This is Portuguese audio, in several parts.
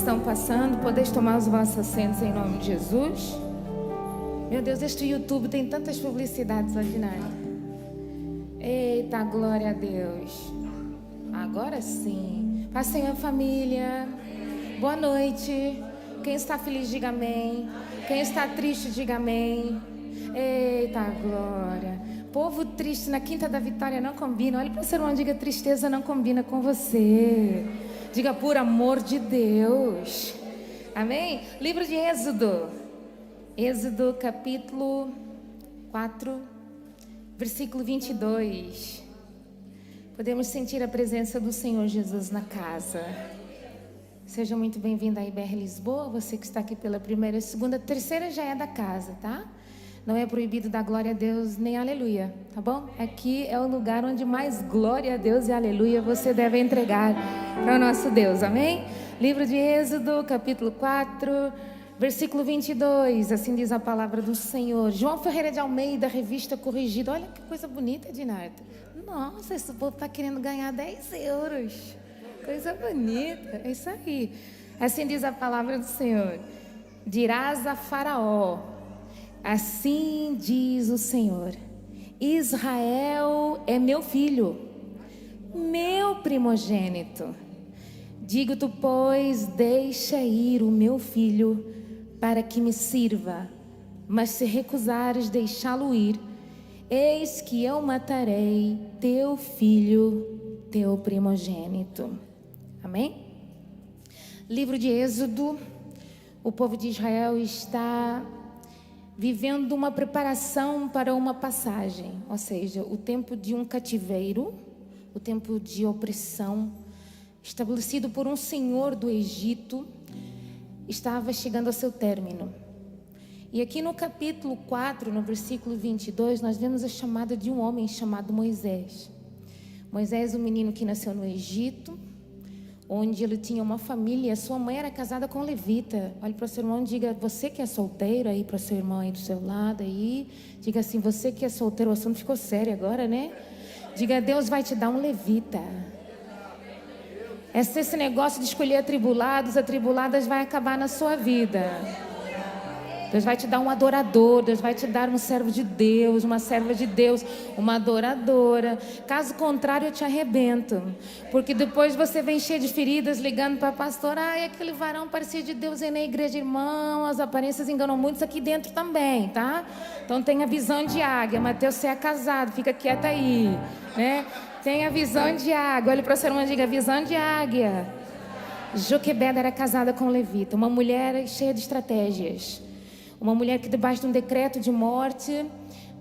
estão passando, podeis tomar os vossos assentos em nome de Jesus. Meu Deus, este YouTube tem tantas publicidades ordinárias. Eita, glória a Deus. Agora sim. Paz, Senhor, família. Boa noite. Quem está feliz, diga amém. Quem está triste, diga amém. Eita, glória. Povo triste na Quinta da Vitória não combina. Olha para o seu irmão, diga: tristeza não combina com você. Diga: por amor de Deus. Amém? Livro de Êxodo. Êxodo capítulo 4, versículo 22. Podemos sentir a presença do Senhor Jesus na casa. Seja muito bem-vindo à IBR Lisboa. Você que está aqui pela primeira, segunda, terceira já é da casa, tá? Não é proibido dar glória a Deus nem aleluia, tá bom? Aqui é o lugar onde mais glória a Deus e aleluia você deve entregar para o nosso Deus, amém? Livro de Êxodo, capítulo 4, versículo 22, assim diz a palavra do Senhor. João Ferreira de Almeida, revista corrigida. Olha que coisa bonita, Dinardo. Nossa, esse povo está querendo ganhar 10 euros. Coisa bonita, é isso aí. Assim diz a palavra do Senhor. Dirás a Faraó: assim diz o Senhor: Israel é meu filho, meu primogênito. Digo-te, pois, deixa ir o meu filho para que me sirva. Mas se recusares deixá-lo ir, eis que eu matarei teu filho, teu primogênito. Amém? Livro de Êxodo. O povo de Israel está vivendo uma preparação para uma passagem, ou seja, o tempo de um cativeiro, o tempo de opressão, estabelecido por um senhor do Egito, estava chegando ao seu término. E aqui no capítulo 4, no versículo 22, nós vemos a chamada de um homem chamado Moisés. Moisés, um menino que nasceu no Egito, onde ele tinha uma família. Sua mãe era casada com um levita. Olhe para o seu irmão e diga: você que é solteiro, aí para o seu irmão aí do seu lado aí, diga assim: você que é solteiro. O assunto ficou sério agora, né? Diga: Deus vai te dar um levita. Esse negócio de escolher atribulados, atribuladas vai acabar na sua vida. Deus vai te dar um adorador, Deus vai te dar um servo de Deus, uma serva de Deus, uma adoradora. Caso contrário, eu te arrebento. Porque depois você vem cheio de feridas, ligando para a pastora: ai, aquele varão parecia de Deus aí na igreja. Irmão, as aparências enganam muitos aqui dentro também, tá? Então tenha visão de águia. Mateus, você é casado, fica quieta aí, né? Tenha visão de águia. Olha para o seu irmão e diga: visão de águia. Joquebeda era casada com um levita, uma mulher cheia de estratégias. Uma mulher que, debaixo de um decreto de morte,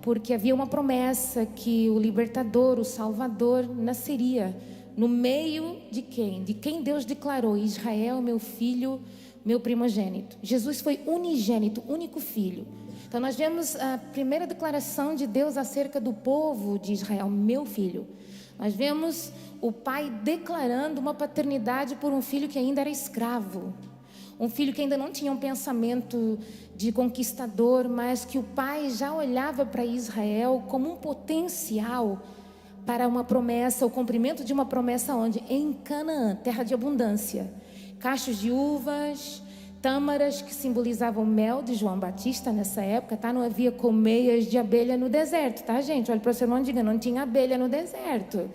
porque havia uma promessa que o libertador, o salvador, nasceria no meio de quem? De quem Deus declarou: Israel, meu filho, meu primogênito. Jesus foi unigênito, único filho. Então nós vemos a primeira declaração de Deus acerca do povo de Israel: meu filho. Nós vemos o pai declarando uma paternidade por um filho que ainda era escravo. Um filho que ainda não tinha um pensamento de conquistador, mas que o pai já olhava para Israel como um potencial para uma promessa, o cumprimento de uma promessa onde? Em Canaã, terra de abundância. Cachos de uvas, tâmaras que simbolizavam o mel de João Batista nessa época, tá? Não havia colmeias de abelha no deserto, tá, gente? Olha para o seu irmão e diga: não tinha abelha no deserto,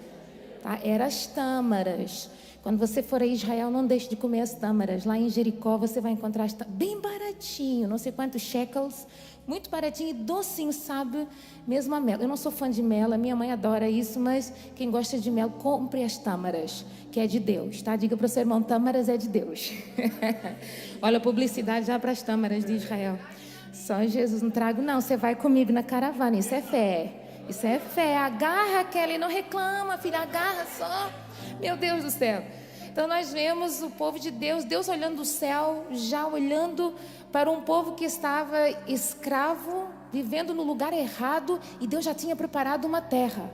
tá? Eram as tâmaras. Quando você for a Israel, não deixe de comer as tâmaras. Lá em Jericó você vai encontrar bem baratinho, não sei quantos shekels, muito baratinho e docinho, sabe? Mesmo a mel. Eu não sou fã de mel, a minha mãe adora isso, mas quem gosta de mel, compre as tâmaras, que é de Deus, tá? Diga para o seu irmão: tâmaras é de Deus. Olha a publicidade já para as tâmaras de Israel. Só Jesus, não trago não, você vai comigo na caravana, isso é fé. Isso é fé. Agarra, Kelly, não reclama, filha, agarra só. Meu Deus do céu. Então nós vemos o povo de Deus, Deus olhando do céu, já olhando para um povo que estava escravo, vivendo no lugar errado, e Deus já tinha preparado uma terra.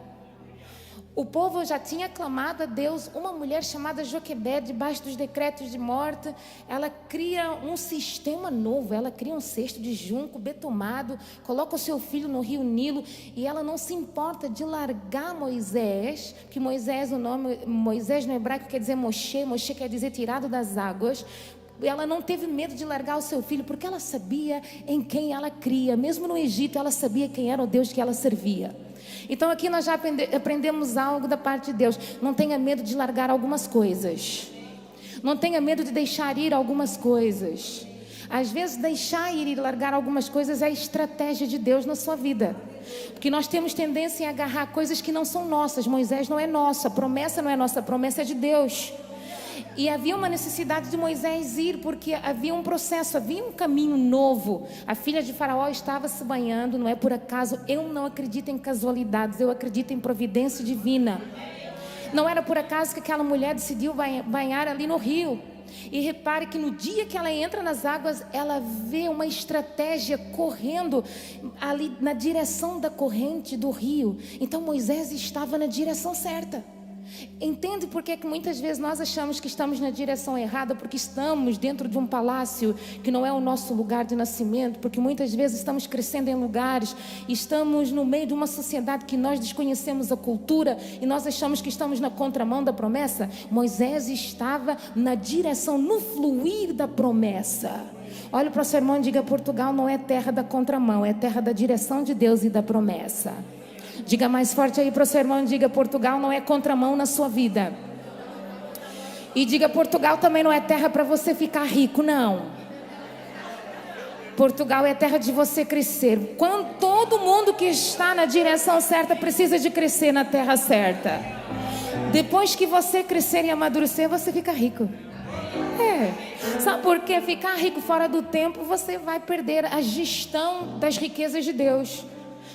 O povo já tinha clamado a Deus. Uma mulher chamada Joquebede, debaixo dos decretos de morte, ela cria um sistema novo. Ela cria um cesto de junco betumado, coloca o seu filho no rio Nilo, e ela não se importa de largar Moisés, que Moisés, o nome Moisés no hebraico quer dizer Moshe, Moshe quer dizer tirado das águas. Ela não teve medo de largar o seu filho, porque ela sabia em quem ela cria. Mesmo no Egito, ela sabia quem era o Deus que ela servia. Então aqui nós já aprendemos algo da parte de Deus. Não tenha medo de largar algumas coisas. Não tenha medo de deixar ir algumas coisas. Às vezes deixar ir e largar algumas coisas é a estratégia de Deus na sua vida. Porque nós temos tendência em agarrar coisas que não são nossas. Moisés não é nosso, a promessa não é nossa, a promessa é de Deus. E havia uma necessidade de Moisés ir, porque havia um processo, havia um caminho novo. A filha de Faraó estava se banhando, não é por acaso. Eu não acredito em casualidades, eu acredito em providência divina. Não era por acaso que aquela mulher decidiu banhar ali no rio. E repare que no dia que ela entra nas águas, ela vê uma estratégia correndo ali na direção da corrente do rio. Então Moisés estava na direção certa. Entende por que muitas vezes nós achamos que estamos na direção errada? Porque estamos dentro de um palácio que não é o nosso lugar de nascimento. Porque muitas vezes estamos crescendo em lugares, estamos no meio de uma sociedade que nós desconhecemos a cultura e nós achamos que estamos na contramão da promessa. Moisés estava na direção, no fluir da promessa. Olha para o seu irmão e diga: Portugal não é terra da contramão, é terra da direção de Deus e da promessa. Diga mais forte aí para o seu irmão, diga: Portugal não é contramão na sua vida. E diga: Portugal também não é terra para você ficar rico, não. Portugal é terra de você crescer. Quando todo mundo que está na direção certa precisa de crescer na terra certa. Depois que você crescer e amadurecer, você fica rico. Sabe por quê? Ficar rico fora do tempo, você vai perder a gestão das riquezas de Deus.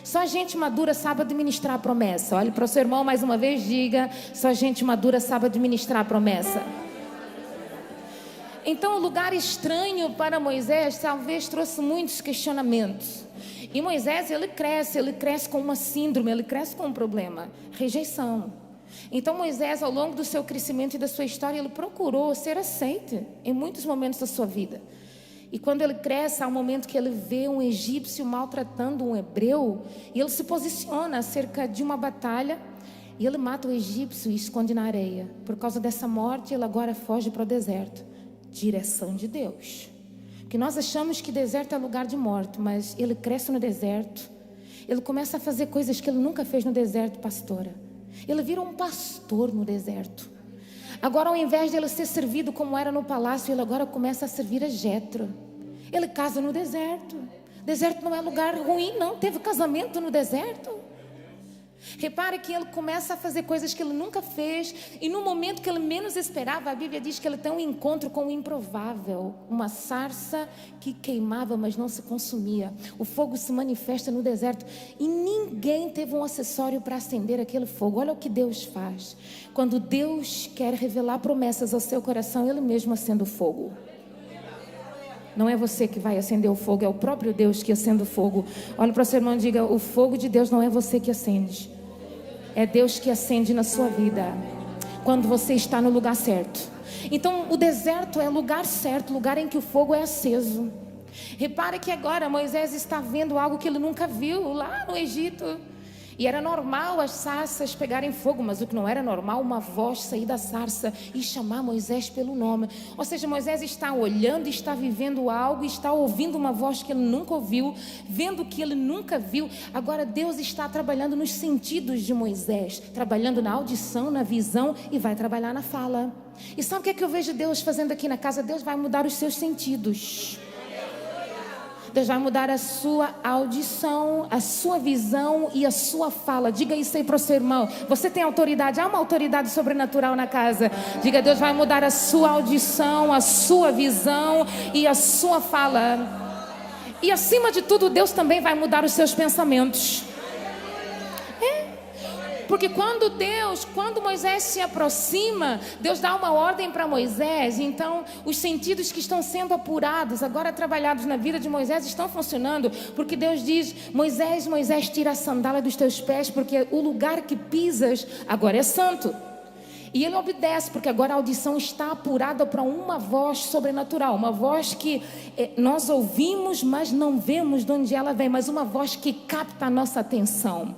Só gente madura sabe administrar a promessa. Olhe para o seu irmão mais uma vez, diga: só gente madura sabe administrar a promessa. Então o lugar estranho para Moisés talvez trouxe muitos questionamentos. E Moisés, ele cresce com uma síndrome, ele cresce com um problema: rejeição. Então Moisés, ao longo do seu crescimento e da sua história, ele procurou ser aceito em muitos momentos da sua vida. E quando ele cresce, há um momento que ele vê um egípcio maltratando um hebreu, e ele se posiciona acerca de uma batalha, e ele mata o egípcio e esconde na areia. Por causa dessa morte, ele agora foge para o deserto. Direção de Deus. Porque nós achamos que deserto é lugar de morte, mas ele cresce no deserto. Ele começa a fazer coisas que ele nunca fez no deserto, pastora. Ele vira um pastor no deserto. Agora, ao invés de ele ser servido como era no palácio, ele agora começa a servir a Jetro. Ele casa no deserto. Deserto não é lugar ruim, não. Teve casamento no deserto. Repare que ele começa a fazer coisas que ele nunca fez. E no momento que ele menos esperava, a Bíblia diz que ele tem um encontro com o improvável. Uma sarça que queimava, mas não se consumia. O fogo se manifesta no deserto. E ninguém teve um acessório para acender aquele fogo. Olha o que Deus faz. Quando Deus quer revelar promessas ao seu coração, Ele mesmo acende o fogo. Não é você que vai acender o fogo, é o próprio Deus que acende o fogo. Olha para o seu irmão e diga: o fogo de Deus não é você que acende, é Deus que acende na sua vida, quando você está no lugar certo. Então o deserto é lugar certo, lugar em que o fogo é aceso. Repare que agora Moisés está vendo algo que ele nunca viu lá no Egito. E era normal as sarças pegarem fogo, mas o que não era normal, uma voz sair da sarça e chamar Moisés pelo nome. Ou seja, Moisés está olhando, está vivendo algo, está ouvindo uma voz que ele nunca ouviu, vendo o que ele nunca viu. Agora Deus está trabalhando nos sentidos de Moisés, trabalhando na audição, na visão, e vai trabalhar na fala. E sabe o que eu vejo Deus fazendo aqui na casa? Deus vai mudar os seus sentidos. Deus vai mudar a sua audição, a sua visão e a sua fala. Diga isso aí para o seu irmão. Você tem autoridade, há uma autoridade sobrenatural na casa. Diga: Deus vai mudar a sua audição, a sua visão e a sua fala. E acima de tudo, Deus também vai mudar os seus pensamentos. Porque quando Moisés se aproxima, Deus dá uma ordem para Moisés. Então os sentidos que estão sendo apurados, agora trabalhados na vida de Moisés, estão funcionando. Porque Deus diz: Moisés, Moisés, tira a sandália dos teus pés, porque o lugar que pisas agora é santo. E ele obedece, porque agora a audição está apurada para uma voz sobrenatural. Uma voz que nós ouvimos, mas não vemos de onde ela vem. Mas uma voz que capta a nossa atenção.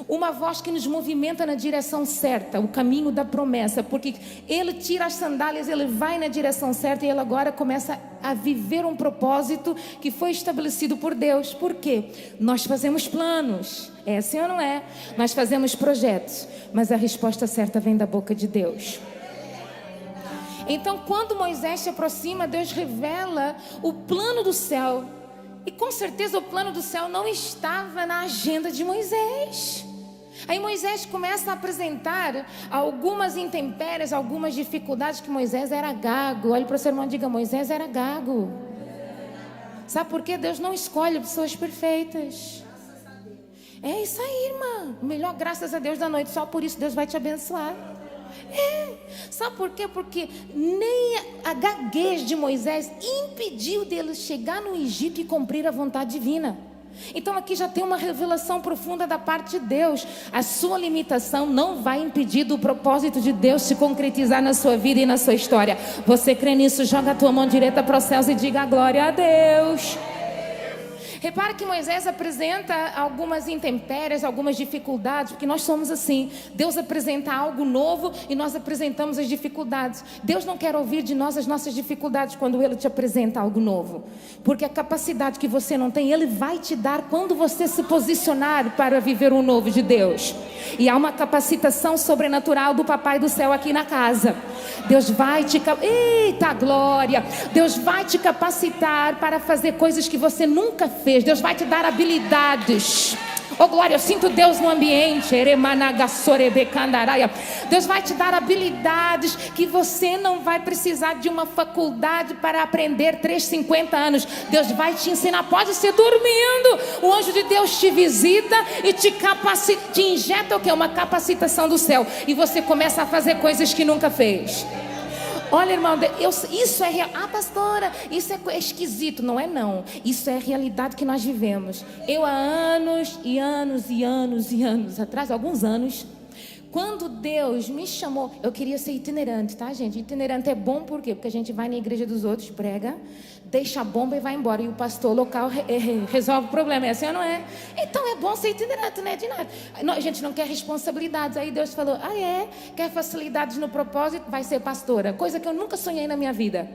Uma voz que nos movimenta na direção certa, o caminho da promessa, porque ele tira as sandálias, ele vai na direção certa e ele agora começa a viver um propósito que foi estabelecido por Deus. Por quê? Nós fazemos planos, é assim ou não é? Nós fazemos projetos, mas a resposta certa vem da boca de Deus. Então, quando Moisés se aproxima, Deus revela o plano do céu. E com certeza o plano do céu não estava na agenda de Moisés. Aí Moisés começa a apresentar algumas intempéries, algumas dificuldades, que Moisés era gago. Olhe para o seu irmão e diga: Moisés era gago. Sabe por quê? Deus não escolhe pessoas perfeitas. É isso aí, irmã. Melhor graças a Deus da noite. Só por isso Deus vai te abençoar. Sabe por quê? Porque nem a gaguez de Moisés impediu dele chegar no Egito e cumprir a vontade divina. Então aqui já tem uma revelação profunda da parte de Deus. A sua limitação não vai impedir do propósito de Deus se concretizar na sua vida e na sua história. Você crê nisso? Joga a tua mão direita para os céus e diga: glória a Deus. Repare que Moisés apresenta algumas intempéries, algumas dificuldades, porque nós somos assim. Deus apresenta algo novo e nós apresentamos as dificuldades. Deus não quer ouvir de nós as nossas dificuldades quando Ele te apresenta algo novo, porque a capacidade que você não tem, Ele vai te dar quando você se posicionar para viver o novo de Deus. E há uma capacitação sobrenatural do Papai do Céu aqui na casa. Deus vai te... Eita glória! Deus vai te capacitar para fazer coisas que você nunca fez. Deus vai te dar habilidades. Oh glória, eu sinto Deus no ambiente. Deus vai te dar habilidades que você não vai precisar de uma faculdade para aprender 50 anos. Deus vai te ensinar, pode ser dormindo. O anjo de Deus te visita e te capacita, te injeta o que? Uma capacitação do céu. E você começa a fazer coisas que nunca fez. Olha, irmão, isso é real. Ah, pastora, isso é esquisito. Não é não. Isso é a realidade que nós vivemos. Eu há anos e anos e anos e anos atrás, alguns anos, quando Deus me chamou, eu queria ser itinerante, tá, gente? Itinerante é bom por quê? Porque a gente vai na igreja dos outros, prega, deixa a bomba e vai embora. E o pastor local resolve o problema. É assim ou não é? Então é bom ser itinerante, não é de nada. A gente não quer responsabilidades. Aí Deus falou: ah é? Quer facilidades no propósito? Vai ser pastora. Coisa que eu nunca sonhei na minha vida.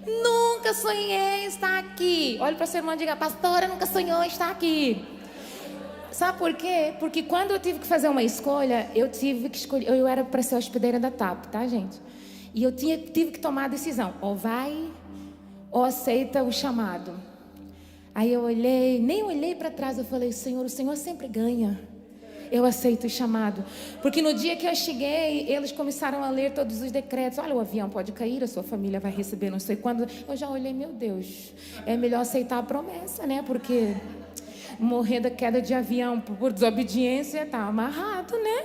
Nunca sonhei estar aqui. Olha para seu irmão e diga: pastora, nunca sonhou estar aqui. Sabe por quê? Porque quando eu tive que fazer uma escolha, eu tive que escolher. Eu era para ser hospedeira da TAP, tá, gente? E eu tive que tomar a decisão: ou vai, ou aceita o chamado. Aí eu olhei, nem olhei para trás, eu falei: Senhor, o Senhor sempre ganha. Eu aceito o chamado. Porque no dia que eu cheguei, eles começaram a ler todos os decretos. Olha, o avião pode cair, a sua família vai receber não sei quando. Eu já olhei: meu Deus, é melhor aceitar a promessa, né? Porque morrer da queda de avião por desobediência tá amarrado, né?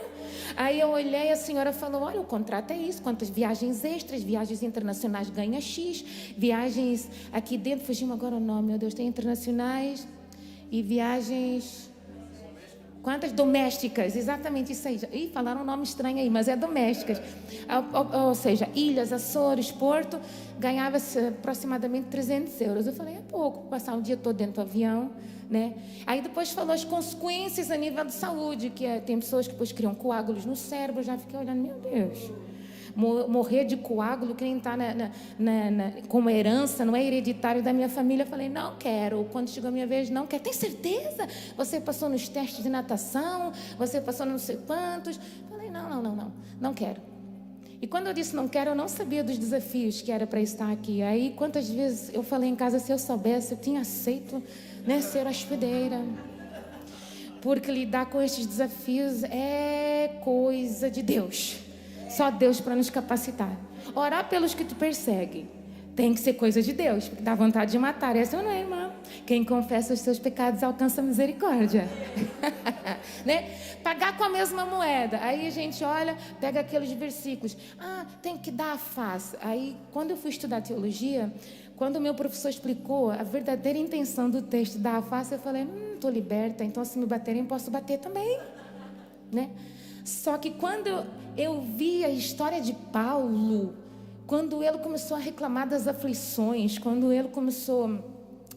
Aí eu olhei, a senhora falou: olha, o contrato é isso, quantas viagens extras, viagens internacionais ganha X, viagens aqui dentro, fugiu agora o nome, meu Deus, tem internacionais e viagens... Quantas? Domésticas, exatamente isso aí. Ih, falaram um nome estranho aí, mas é domésticas. Ou seja, Ilhas, Açores, Porto, ganhava-se aproximadamente 300 euros. Eu falei: é pouco, passar um dia todo dentro do avião, né? Aí depois falou as consequências a nível de saúde, que tem pessoas que depois criam coágulos no cérebro. Eu já fiquei olhando: meu Deus, morrer de coágulo, quem está como herança, não é hereditário da minha família. Eu falei: não quero. Quando chegou a minha vez, não quero. Tem certeza? Você passou nos testes de natação? Você passou não sei quantos? Eu falei: não quero. E quando eu disse não quero, eu não sabia dos desafios que era para estar aqui. Aí quantas vezes eu falei em casa: se eu soubesse, eu tinha aceito, né, ser hospedeira. Porque lidar com estes desafios é coisa de Deus. Só Deus para nos capacitar. Orar pelos que te perseguem tem que ser coisa de Deus, porque dá vontade de matar. Essa não é, irmã. Quem confessa os seus pecados alcança misericórdia. Né? Pagar com a mesma moeda. Aí a gente olha, pega aqueles versículos. Ah, tem que dar a face. Aí, quando eu fui estudar teologia, quando o meu professor explicou a verdadeira intenção do texto dar a face, eu falei: estou liberta, então se me baterem, posso bater também, né? Só que quando eu vi a história de Paulo, quando ele começou a reclamar das aflições, quando ele começou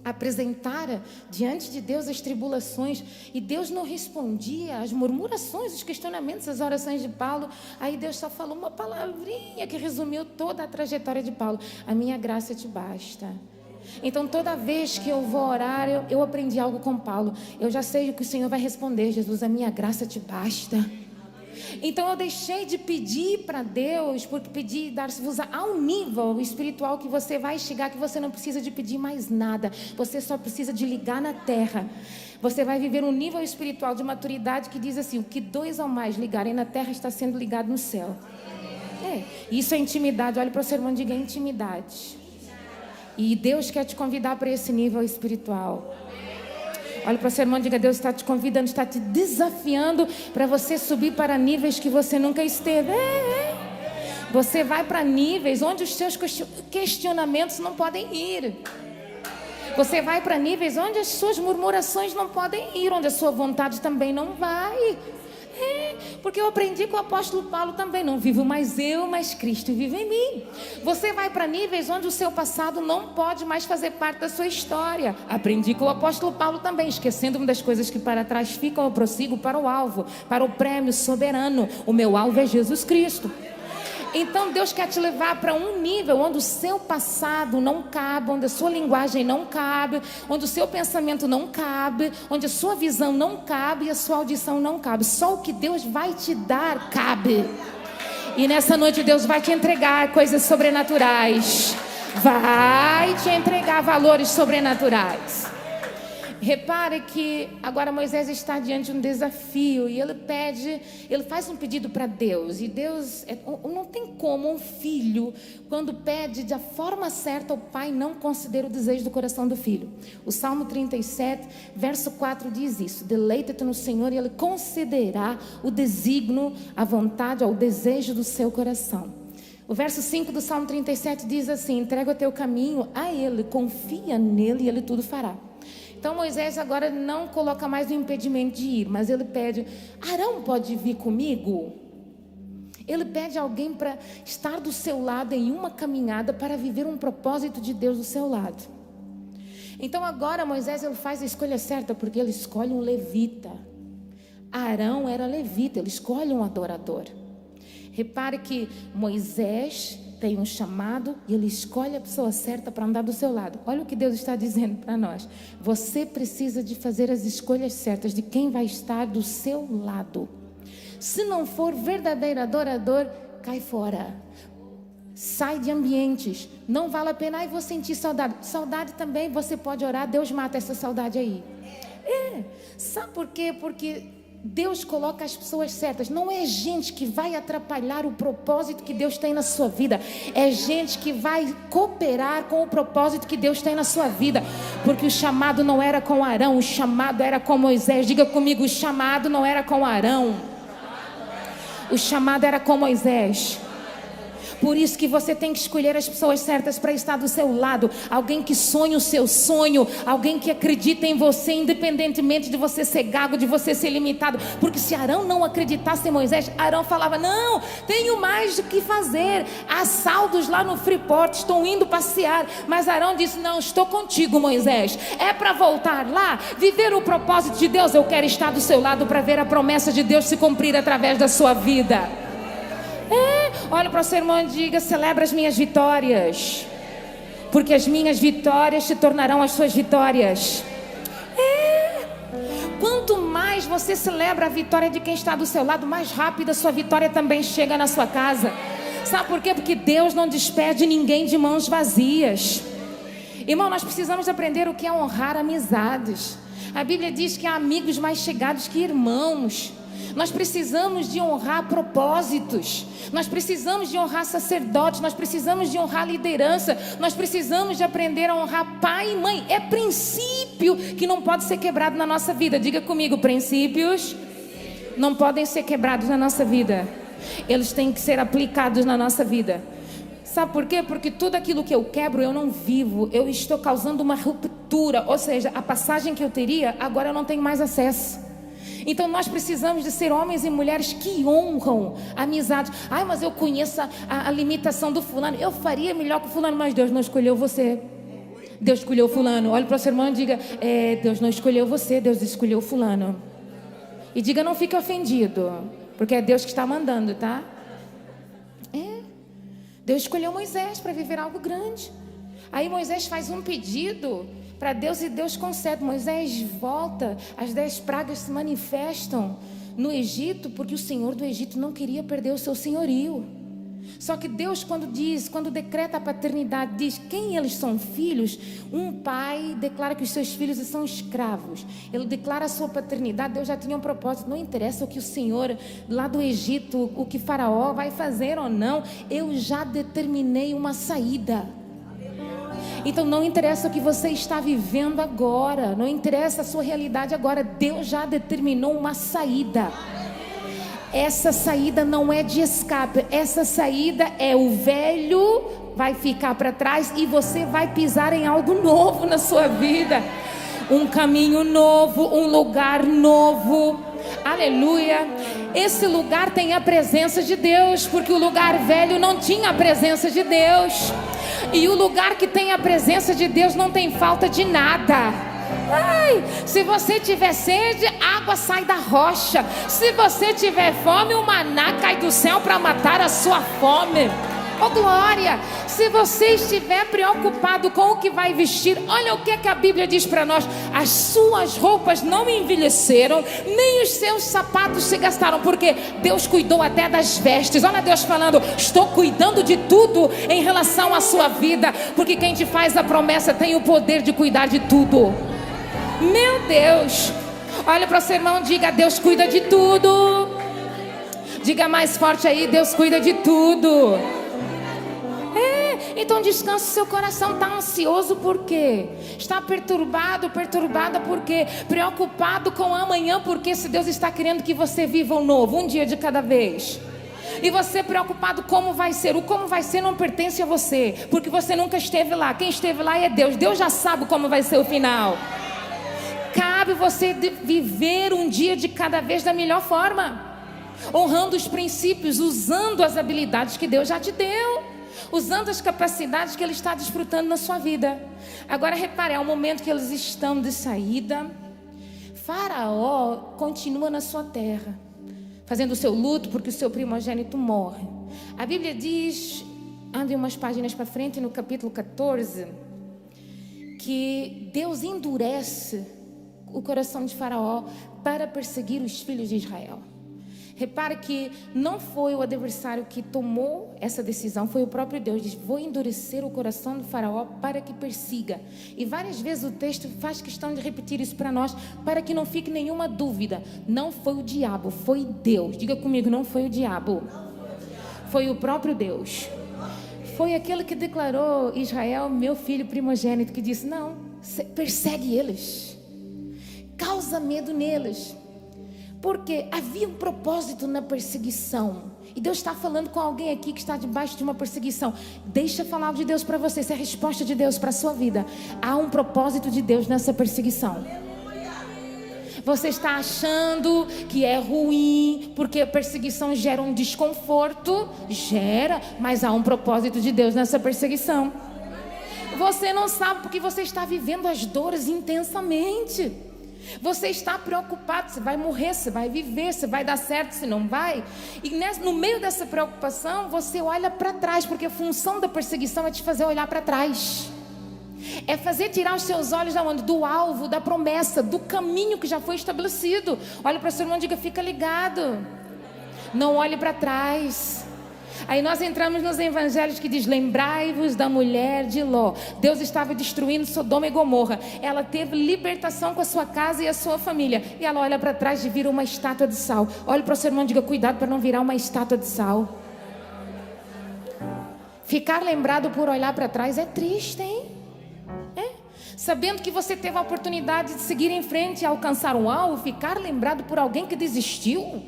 apresentara diante de Deus as tribulações, e Deus não respondia às murmurações, os questionamentos, as orações de Paulo. Aí Deus só falou uma palavrinha que resumiu toda a trajetória de Paulo: a minha graça te basta. Então toda vez que eu vou orar, eu aprendi algo com Paulo: eu já sei o que o Senhor vai responder, Jesus, a minha graça te basta. Então eu deixei de pedir para Deus, porque pedi dar-se-vos a um nível espiritual que você vai chegar, que você não precisa de pedir mais nada, você só precisa de ligar na terra. Você vai viver um nível espiritual de maturidade que diz assim: o que 2 ou mais ligarem na terra está sendo ligado no céu. Isso é intimidade. Olha para o seu irmão e diga: intimidade. E Deus quer te convidar para esse nível espiritual. Olha para o seu irmão e diga: Deus está te convidando, está te desafiando para você subir para níveis que você nunca esteve. Você vai para níveis onde os seus questionamentos não podem ir. Você vai para níveis onde as suas murmurações não podem ir, onde a sua vontade também não vai. Porque eu aprendi com o apóstolo Paulo também: não vivo mais eu, mas Cristo vive em mim. Você vai para níveis onde o seu passado não pode mais fazer parte da sua história. Aprendi com o apóstolo Paulo também: esquecendo-me das coisas que para trás ficam, eu prossigo para o alvo, para o prêmio soberano. O meu alvo é Jesus Cristo. Então Deus quer te levar para um nível onde o seu passado não cabe, onde a sua linguagem não cabe, onde o seu pensamento não cabe, onde a sua visão não cabe e a sua audição não cabe. Só o que Deus vai te dar cabe. E nessa noite Deus vai te entregar coisas sobrenaturais. Vai te entregar valores sobrenaturais. Repare que agora Moisés está diante de um desafio e ele faz um pedido para Deus. E Deus, não tem como um filho, quando pede da forma certa, o pai não considera o desejo do coração do filho. O Salmo 37, verso 4 diz isso: deleita-te no Senhor e Ele concederá o desígnio, a vontade, o desejo do seu coração. O verso 5 do Salmo 37 diz assim: entrega o teu caminho a Ele, confia nele e Ele tudo fará. Então Moisés agora não coloca mais o impedimento de ir, mas ele pede: Arão pode vir comigo? Ele pede alguém para estar do seu lado em uma caminhada, para viver um propósito de Deus do seu lado. Então agora Moisés ele faz a escolha certa, porque ele escolhe um levita. Arão era levita, ele escolhe um adorador. Repare que Moisés tem um chamado e ele escolhe a pessoa certa para andar do seu lado. Olha o que Deus está dizendo para nós: você precisa de fazer as escolhas certas de quem vai estar do seu lado. Se não for verdadeiro adorador, cai fora. Sai de ambientes, não vale a pena. Ai, vou sentir saudade. Saudade também você pode orar, Deus mata essa saudade aí. Sabe por quê? Porque Deus coloca as pessoas certas. Não é gente que vai atrapalhar o propósito que Deus tem na sua vida. É gente que vai cooperar com o propósito que Deus tem na sua vida. Porque o chamado não era com Arão, o chamado era com Moisés. Diga comigo: o chamado não era com Arão, o chamado era com Moisés. Por isso que você tem que escolher as pessoas certas para estar do seu lado. Alguém que sonha o seu sonho, alguém que acredita em você, independentemente de você ser gago, de você ser limitado. Porque se Arão não acreditasse em Moisés, Arão falava: não, tenho mais do que fazer. Há saldos lá no Freeport, estão indo passear. Mas Arão disse: não, estou contigo, Moisés. É para voltar lá, viver o propósito de Deus. Eu quero estar do seu lado para ver a promessa de Deus se cumprir através da sua vida. Olha para o seu irmão e diga: celebra as minhas vitórias, porque as minhas vitórias se tornarão as suas vitórias. Quanto mais você celebra a vitória de quem está do seu lado, mais rápido a sua vitória também chega na sua casa. Sabe por quê? Porque Deus não despede ninguém de mãos vazias. Irmão, nós precisamos aprender o que é honrar amizades. A Bíblia diz que há amigos mais chegados que irmãos. Nós precisamos de honrar propósitos. Nós precisamos de honrar sacerdotes. Nós precisamos de honrar liderança. Nós precisamos de aprender a honrar pai e mãe. É princípio que não pode ser quebrado na nossa vida. Diga comigo: princípios não podem ser quebrados na nossa vida. Eles têm que ser aplicados na nossa vida. Sabe por quê? Porque tudo aquilo que eu quebro, eu não vivo. Eu estou causando uma ruptura. Ou seja, a passagem que eu teria, agora eu não tenho mais acesso. Então nós precisamos de ser homens e mulheres que honram a amizade. Ai, mas eu conheço a limitação do fulano. Eu faria melhor que o fulano, mas Deus não escolheu você. Deus escolheu fulano. Olhe para o seu irmão e diga: Deus não escolheu você, Deus escolheu fulano. E diga: não fique ofendido, porque é Deus que está mandando, tá? Deus escolheu Moisés para viver algo grande. Aí Moisés faz um pedido para Deus e Deus concede. Moisés volta, as 10 pragas se manifestam no Egito, porque o Senhor do Egito não queria perder o seu senhorio. Só que Deus, quando decreta a paternidade, diz quem eles são filhos. Um pai declara que os seus filhos são escravos. Ele declara a sua paternidade. Deus já tinha um propósito. Não interessa o que o Senhor lá do Egito, o que Faraó vai fazer ou não. Eu já determinei uma saída. Então não interessa o que você está vivendo agora, não interessa a sua realidade agora. Deus já determinou uma saída. Essa saída não é de escape. Essa saída é o velho vai ficar para trás e você vai pisar em algo novo na sua vida. Um caminho novo, um lugar novo. Aleluia. Esse lugar tem a presença de Deus, porque o lugar velho não tinha a presença de Deus. E o lugar que tem a presença de Deus não tem falta de nada. Ai, se você tiver sede, água sai da rocha. Se você tiver fome, o maná cai do céu para matar a sua fome. Oh glória! Se você estiver preocupado com o que vai vestir, olha o que a Bíblia diz para nós: as suas roupas não envelheceram, nem os seus sapatos se gastaram, porque Deus cuidou até das vestes. Olha Deus falando: estou cuidando de tudo em relação à sua vida, porque quem te faz a promessa tem o poder de cuidar de tudo. Meu Deus! Olha para o seu irmão, diga: Deus cuida de tudo. Diga mais forte aí: Deus cuida de tudo. Então descanse seu coração. Está ansioso por quê? Está perturbada por quê? Preocupado com o amanhã por quê? Se Deus está querendo que você viva o novo, um dia de cada vez. E você preocupado como vai ser. O como vai ser não pertence a você, porque você nunca esteve lá. Quem esteve lá é Deus. Deus já sabe como vai ser o final. Cabe você viver um dia de cada vez da melhor forma, honrando os princípios, usando as habilidades que Deus já te deu, usando as capacidades que Ele está desfrutando na sua vida. Agora repare, é o momento que eles estão de saída. Faraó continua na sua terra, fazendo o seu luto porque o seu primogênito morre. A Bíblia diz, ande umas páginas para frente, no capítulo 14, que Deus endurece o coração de Faraó para perseguir os filhos de Israel. Repare que não foi o adversário que tomou essa decisão, foi o próprio Deus. Diz: vou endurecer o coração do Faraó para que persiga. E várias vezes o texto faz questão de repetir isso para nós, para que não fique nenhuma dúvida. Não foi o diabo, foi Deus. Diga comigo: não foi o diabo, foi o próprio Deus. Foi aquele que declarou Israel meu filho primogênito, que disse: não, persegue eles, causa medo neles. Porque havia um propósito na perseguição. E Deus está falando com alguém aqui que está debaixo de uma perseguição. Deixa eu falar de Deus para você. Essa é a resposta de Deus para a sua vida. Há um propósito de Deus nessa perseguição. Você está achando que é ruim, porque a perseguição gera um desconforto. Gera, mas há um propósito de Deus nessa perseguição. Você não sabe porque você está vivendo as dores intensamente. Você está preocupado, se vai morrer, se vai viver, se vai dar certo, se não vai. E no meio dessa preocupação, você olha para trás, porque a função da perseguição é te fazer olhar para trás. É fazer tirar os seus olhos da onde? Do alvo, da promessa, do caminho que já foi estabelecido. Olha para o seu irmão e diga: fica ligado, não olhe para trás. Aí nós entramos nos evangelhos que diz: lembrai-vos da mulher de Ló. Deus estava destruindo Sodoma e Gomorra. Ela teve libertação com a sua casa e a sua família. E ela olha para trás e vira uma estátua de sal. Olhe para o seu irmão e diga: cuidado para não virar uma estátua de sal. Ficar lembrado por olhar para trás é triste, hein? Sabendo que você teve a oportunidade de seguir em frente e alcançar um alvo, ficar lembrado por alguém que desistiu,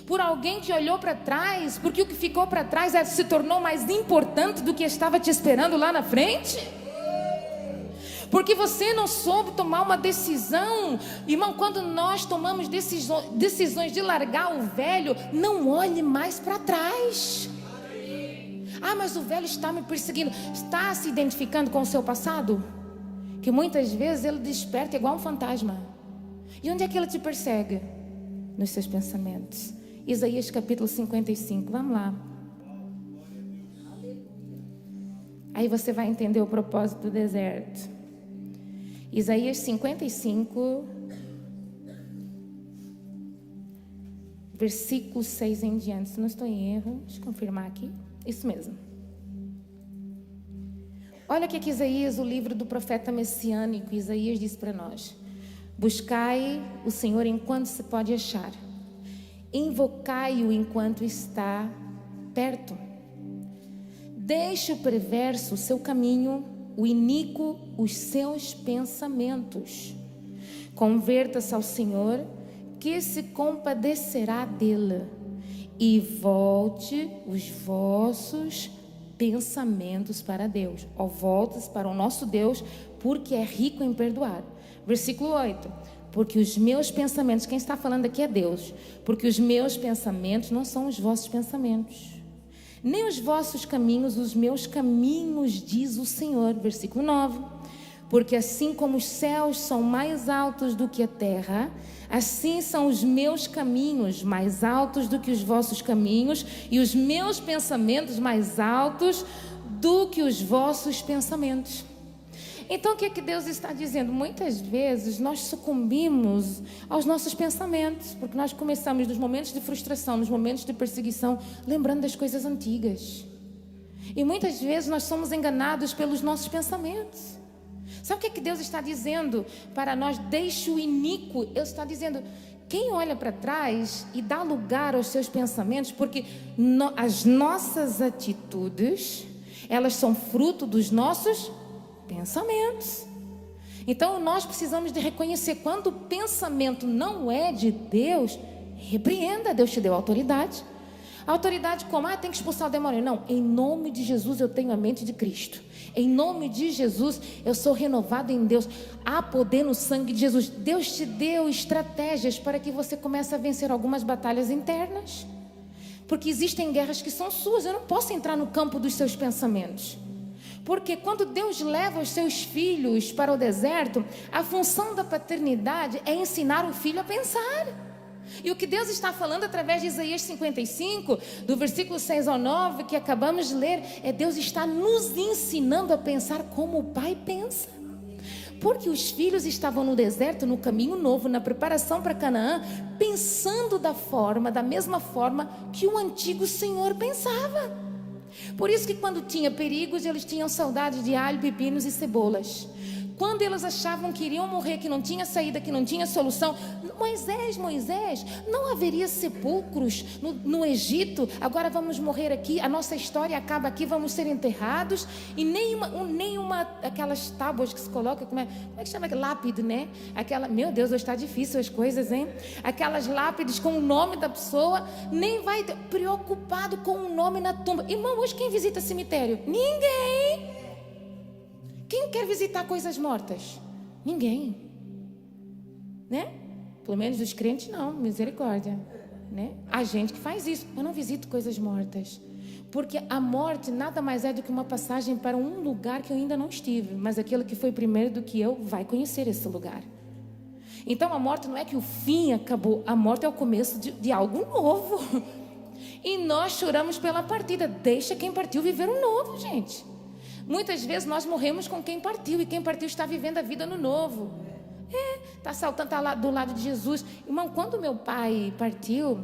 por alguém que olhou para trás, porque o que ficou para trás se tornou mais importante do que estava te esperando lá na frente. Porque você não soube tomar uma decisão. Irmão, quando nós tomamos decisões de largar o velho, não olhe mais para trás. Ah, mas o velho está me perseguindo. Está se identificando com o seu passado? que muitas vezes ele desperta igual um fantasma. E onde é que ele te persegue? Nos seus pensamentos. Isaías capítulo 55, vamos lá. Aí você vai entender o propósito do deserto. Isaías 55, versículo 6 em diante. Se não estou em erro, deixa eu confirmar aqui. Isso mesmo. Olha o que Isaías, o livro do profeta messiânico, Isaías diz para nós: buscai o Senhor enquanto se pode achar, invocai-o enquanto está perto. Deixe o perverso o seu caminho, o iníquo os seus pensamentos. Converta-se ao Senhor, que se compadecerá dele, e volte os vossos pensamentos para Deus. Ó, volta-se para o nosso Deus, porque é rico em perdoar. Versículo 8. Porque os meus pensamentos, quem está falando aqui é Deus, porque os meus pensamentos não são os vossos pensamentos, nem os vossos caminhos, os meus caminhos, diz o Senhor. Versículo 9. Porque assim como os céus são mais altos do que a terra, assim são os meus caminhos mais altos do que os vossos caminhos, e os meus pensamentos mais altos do que os vossos pensamentos. Então o que é que Deus está dizendo? Muitas vezes nós sucumbimos aos nossos pensamentos, porque nós começamos nos momentos de frustração, nos momentos de perseguição, lembrando das coisas antigas. E muitas vezes nós somos enganados pelos nossos pensamentos. Sabe o que é que Deus está dizendo para nós? Deixe o iníquo. Ele está dizendo: quem olha para trás e dá lugar aos seus pensamentos, porque as nossas atitudes, elas são fruto dos nossos pensamentos. Então nós precisamos de reconhecer quando o pensamento não é de Deus. Repreenda. Deus te deu autoridade. Autoridade como? Tem que expulsar o demônio. Não, em nome de Jesus eu tenho a mente de Cristo. Em nome de Jesus eu sou renovado em Deus. Há poder no sangue de Jesus. Deus te deu estratégias para que você comece a vencer algumas batalhas internas, porque existem guerras que são suas. Eu não posso entrar no campo dos seus pensamentos, porque quando Deus leva os seus filhos para o deserto, a função da paternidade é ensinar o filho a pensar. E o que Deus está falando através de Isaías 55, do versículo 6 ao 9, que acabamos de ler, é Deus está nos ensinando a pensar como o Pai pensa. Porque os filhos estavam no deserto, no caminho novo, na preparação para Canaã, pensando da mesma forma que o antigo Senhor pensava. Por isso que quando tinha perigos, eles tinham saudade de alho, pepinos e cebolas. Quando eles achavam que iriam morrer, que não tinha saída, que não tinha solução: Moisés, não haveria sepulcros no Egito? Agora vamos morrer aqui, a nossa história acaba aqui, vamos ser enterrados. E nenhuma aquelas tábuas que se coloca, como é que chama? Lápide, né? Meu Deus, hoje está difícil as coisas, hein? Aquelas lápides com o nome da pessoa, nem vai preocupado com o nome na tumba. Irmão, hoje quem visita cemitério? Ninguém. Quem quer visitar coisas mortas? Ninguém, né? Pelo menos os crentes não, misericórdia, né? A gente que faz isso. Eu não visito coisas mortas, porque a morte nada mais é do que uma passagem para um lugar que eu ainda não estive, mas aquele que foi primeiro do que eu vai conhecer esse lugar. Então a morte não é que o fim acabou, a morte é o começo de algo novo. E nós choramos pela partida. Deixa quem partiu viver o novo, gente. Muitas vezes nós morremos com quem partiu, e quem partiu está vivendo a vida no novo. Está saltando, está lá do lado de Jesus. Irmão, quando meu pai partiu,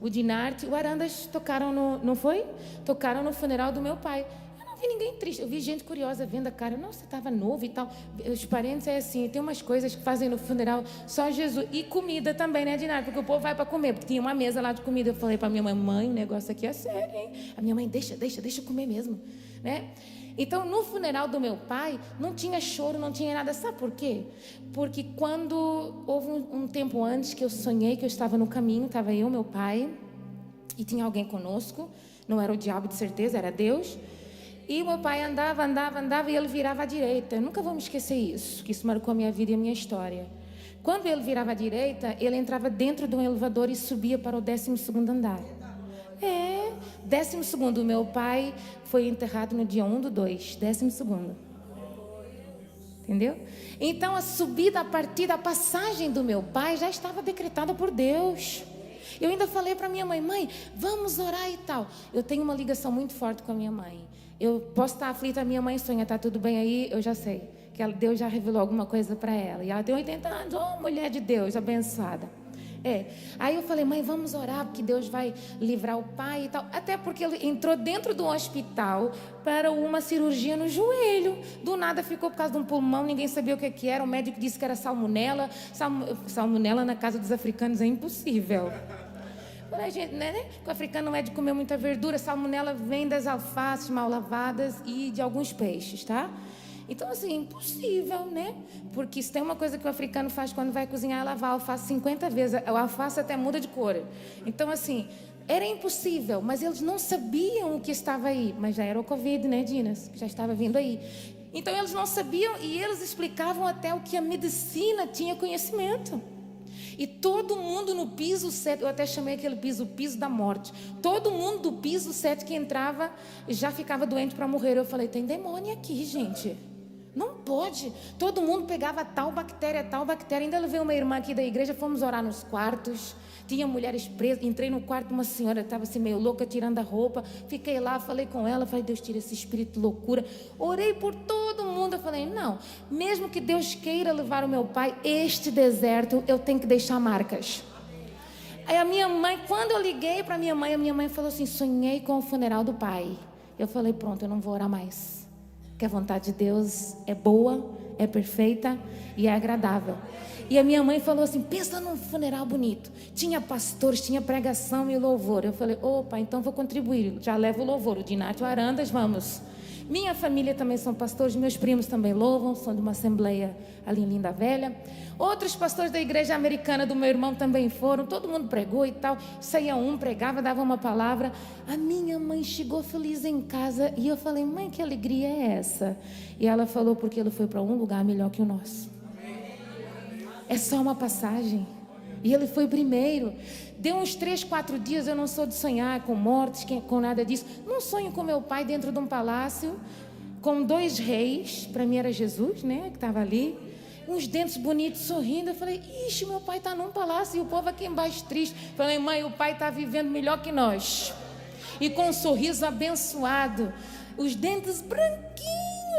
o Dinarte, o Arandas tocaram não foi? Tocaram no funeral do meu pai. Eu não vi ninguém triste, eu vi gente curiosa vendo a cara. Nossa, você estava novo e tal. Os parentes é assim, tem umas coisas que fazem no funeral só Jesus. E comida também, né, Dinarte? Porque o povo vai para comer, porque tinha uma mesa lá de comida. Eu falei para minha mãe, o negócio aqui é sério, hein? A minha mãe, deixa comer mesmo, né? Então no funeral do meu pai não tinha choro, não tinha nada. Sabe por quê? Porque quando houve um tempo antes que eu sonhei que eu estava no caminho, estava eu, meu pai, e tinha alguém conosco. Não era o diabo, de certeza, era Deus. E o meu pai andava e ele virava à direita. Eu nunca vou me esquecer isso, que isso marcou a minha vida e a minha história. Quando ele virava à direita, ele entrava dentro de um elevador e subia para o 12º andar. 12º, meu pai foi enterrado no dia 1/2, 12º. Entendeu? Então a subida, a partida, a passagem do meu pai já estava decretada por Deus. Eu ainda falei para minha mãe: mãe, vamos orar e tal. Eu tenho uma ligação muito forte com a minha mãe. Eu posso estar aflita, a minha mãe sonha, tá tudo bem aí? Eu já sei que Deus já revelou alguma coisa para ela. E ela tem 80 anos, mulher de Deus, abençoada. Aí eu falei: mãe, vamos orar, porque Deus vai livrar o pai e tal. Até porque ele entrou dentro do hospital para uma cirurgia no joelho. Do nada ficou por causa de um pulmão, ninguém sabia o que era. O médico disse que era salmonela. Salmonela na casa dos africanos é impossível. A gente, né? O africano não é de comer muita verdura. Salmonela vem das alfaces mal lavadas e de alguns peixes, tá? Então, assim, impossível, né? Porque se tem uma coisa que o africano faz quando vai cozinhar, é lavar a alface 50 vezes. A alface até muda de cor. Então, assim, era impossível, mas eles não sabiam o que estava aí. Mas já era o Covid, né, Dinas? Que já estava vindo aí. Então, eles não sabiam e eles explicavam até o que a medicina tinha conhecimento. E todo mundo no piso 7, eu até chamei aquele piso, o piso da morte. Todo mundo do piso 7 que entrava já ficava doente para morrer. Eu falei: tem demônio aqui, gente. Não pode. Todo mundo pegava tal bactéria. Ainda levei uma irmã aqui da igreja, fomos orar nos quartos. Tinha mulheres presas. Entrei no quarto, uma senhora estava assim meio louca, tirando a roupa. Fiquei lá, falei com ela, falei: Deus, tira esse espírito de loucura. Orei por todo mundo. Eu falei: não, mesmo que Deus queira levar o meu pai, este deserto, eu tenho que deixar marcas. Aí a minha mãe, quando eu liguei para a minha mãe falou assim: sonhei com o funeral do pai. Eu falei: pronto, eu não vou orar mais. Que a vontade de Deus é boa, é perfeita e é agradável. E a minha mãe falou assim: pensa num funeral bonito. Tinha pastores, tinha pregação e louvor. Eu falei: opa, então vou contribuir. Já levo o louvor, o Dinátio Arandas, vamos. Minha família também são pastores, meus primos também louvam, são de uma assembleia ali em Linda Velha. Outros pastores da igreja americana do meu irmão também foram, todo mundo pregou e tal. Saía um, pregava, dava uma palavra. A minha mãe chegou feliz em casa e eu falei: mãe, que alegria é essa? E ela falou: porque ele foi para um lugar melhor que o nosso. É só uma passagem. E ele foi o primeiro. Deu uns 3, 4 dias, eu não sou de sonhar com mortes, com nada disso. Não sonho com meu pai dentro de um palácio, com 2 reis. Para mim era Jesus, né, que estava ali. Uns dentes bonitos, sorrindo. Eu falei: ixi, meu pai está num palácio e o povo aqui embaixo triste. Falei: mãe, o pai está vivendo melhor que nós. E com um sorriso abençoado. Os dentes branquinhos.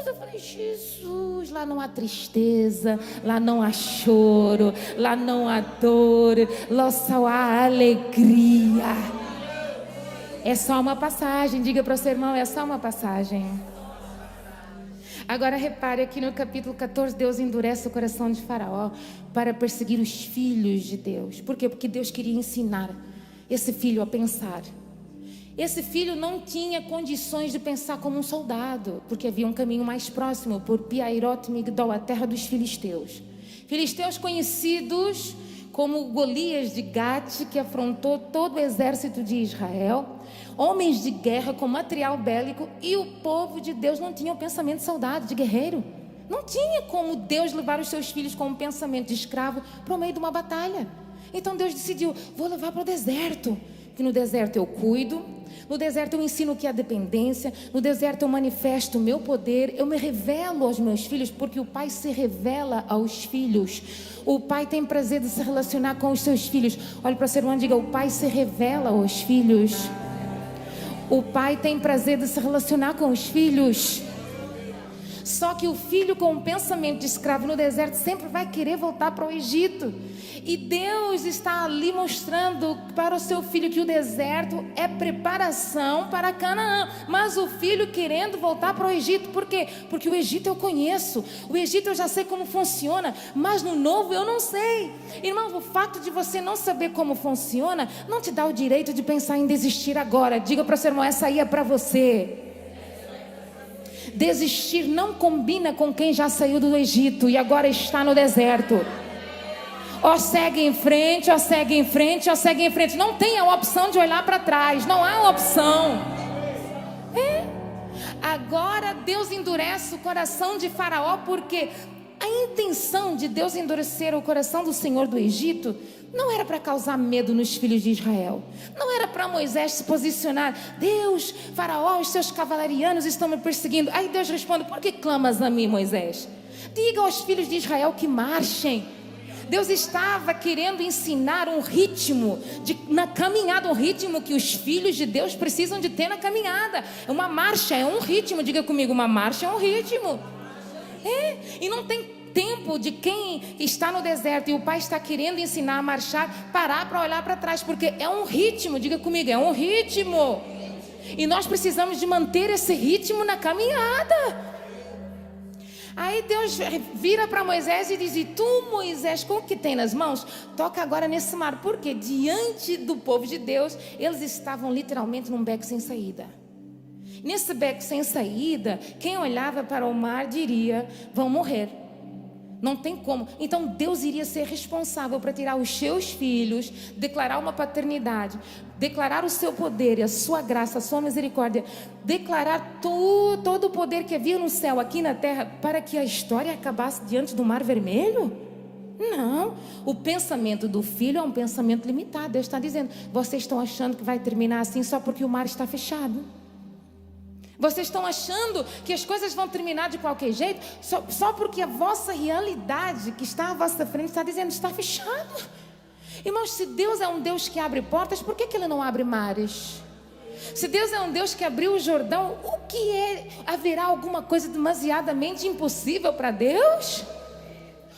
Eu falei: Jesus, lá não há tristeza, lá não há choro, lá não há dor, lá só há alegria. É só uma passagem. Diga para o seu irmão: é só uma passagem. Agora repare aqui no capítulo 14, Deus endurece o coração de Faraó para perseguir os filhos de Deus. Por quê? Porque Deus queria ensinar esse filho a pensar. Esse filho não tinha condições de pensar como um soldado, porque havia um caminho mais próximo, por Piairot Migdol, a terra dos filisteus. Filisteus conhecidos como Golias de Gate, que afrontou todo o exército de Israel. Homens de guerra com material bélico, e o povo de Deus não tinha o pensamento de soldado, de guerreiro. Não tinha como Deus levar os seus filhos com um pensamento de escravo para o meio de uma batalha. Então Deus decidiu: vou levar para o deserto, que no deserto eu cuido, no deserto eu ensino o que é dependência, no deserto eu manifesto o meu poder, eu me revelo aos meus filhos, porque o pai se revela aos filhos. O pai tem prazer de se relacionar com os seus filhos. Olhe para o seu irmão e diga: o pai se revela aos filhos. O pai tem prazer de se relacionar com os filhos. Só que o filho com um pensamento de escravo no deserto sempre vai querer voltar para o Egito. E Deus está ali mostrando para o seu filho que o deserto é preparação para Canaã. Mas o filho querendo voltar para o Egito. Por quê? Porque o Egito eu conheço. O Egito eu já sei como funciona. Mas no novo eu não sei. Irmão, o fato de você não saber como funciona não te dá o direito de pensar em desistir agora. Diga para o seu irmão: essa aí é para você. Desistir não combina com quem já saiu do Egito e agora está no deserto. Ou segue em frente, ou segue em frente, ou segue em frente. Não tem a opção de olhar para trás. Não há opção. Agora Deus endurece o coração de Faraó, porque a intenção de Deus endurecer o coração do Senhor do Egito não era para causar medo nos filhos de Israel. Não era para Moisés se posicionar: Deus, Faraó, os seus cavalarianos estão me perseguindo. Aí Deus responde: por que clamas a mim, Moisés? Diga aos filhos de Israel que marchem. Deus estava querendo ensinar um ritmo na caminhada, um ritmo que os filhos de Deus precisam de ter na caminhada. É uma marcha, é um ritmo. Diga comigo, uma marcha é um ritmo. E não tem tempo de quem está no deserto e o pai está querendo ensinar a marchar, parar para olhar para trás, porque é um ritmo. Diga comigo, é um ritmo. E nós precisamos de manter esse ritmo na caminhada. Aí Deus vira para Moisés e diz: e tu, Moisés, com o que tem nas mãos, toca agora nesse mar. Porque diante do povo de Deus, eles estavam literalmente num beco sem saída. Nesse beco sem saída, quem olhava para o mar diria: vão morrer. Não tem como. Então Deus iria ser responsável para tirar os seus filhos, declarar uma paternidade, declarar o seu poder e a sua graça, a sua misericórdia, declarar todo o poder que havia no céu, aqui na terra, para que a história acabasse diante do mar vermelho? Não. O pensamento do filho é um pensamento limitado. Deus está dizendo: vocês estão achando que vai terminar assim só porque o mar está fechado? Vocês estão achando que as coisas vão terminar de qualquer jeito só porque a vossa realidade que está à vossa frente está dizendo está fechado? Irmãos, se Deus é um Deus que abre portas, por que Ele não abre mares? Se Deus é um Deus que abriu o Jordão, o que é? Haverá alguma coisa demasiadamente impossível para Deus?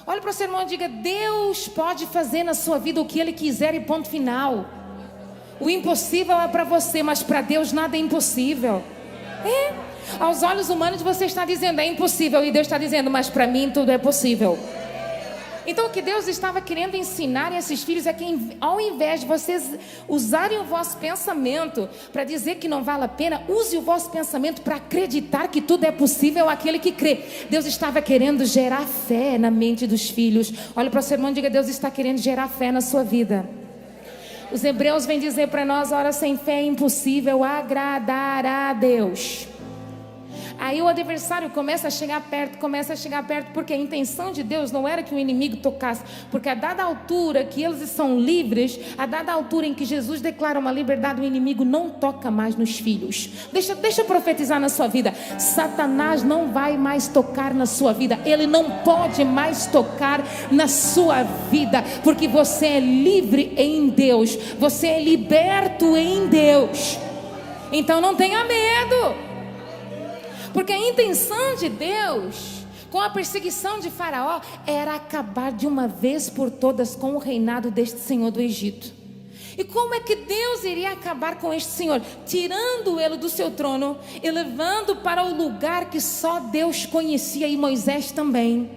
Olha para o seu irmão e diga: Deus pode fazer na sua vida o que Ele quiser e ponto final. O impossível é para você, mas para Deus nada é impossível. Aos olhos humanos você está dizendo é impossível, e Deus está dizendo: mas para mim tudo é possível. Então o que Deus estava querendo ensinar a esses filhos é que, ao invés de vocês usarem o vosso pensamento para dizer que não vale a pena, use o vosso pensamento para acreditar que tudo é possível àquele que crê. Deus estava querendo gerar fé na mente dos filhos. Olha para o seu irmão e diga: Deus está querendo gerar fé na sua vida. Os hebreus vêm dizer para nós: ora, sem fé é impossível agradar a Deus. Aí o adversário começa a chegar perto, porque a intenção de Deus não era que o inimigo tocasse, porque a dada altura que eles são livres, a dada altura em que Jesus declara uma liberdade, o inimigo não toca mais nos filhos. Deixa eu profetizar na sua vida: Satanás não vai mais tocar na sua vida, ele não pode mais tocar na sua vida, porque você é livre em Deus, você é liberto em Deus. Então não tenha medo. Porque a intenção de Deus com a perseguição de Faraó era acabar de uma vez por todas com o reinado deste senhor do Egito. E como é que Deus iria acabar com este senhor? Tirando ele do seu trono e levando para o lugar que só Deus conhecia, e Moisés também.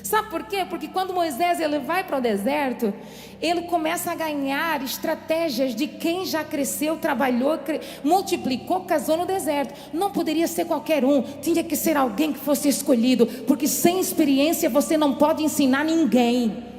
Sabe por quê? Porque quando Moisés ele vai para o deserto, ele começa a ganhar estratégias de quem já cresceu, trabalhou, multiplicou, casou no deserto. Não poderia ser qualquer um, tinha que ser alguém que fosse escolhido, porque sem experiência você não pode ensinar ninguém.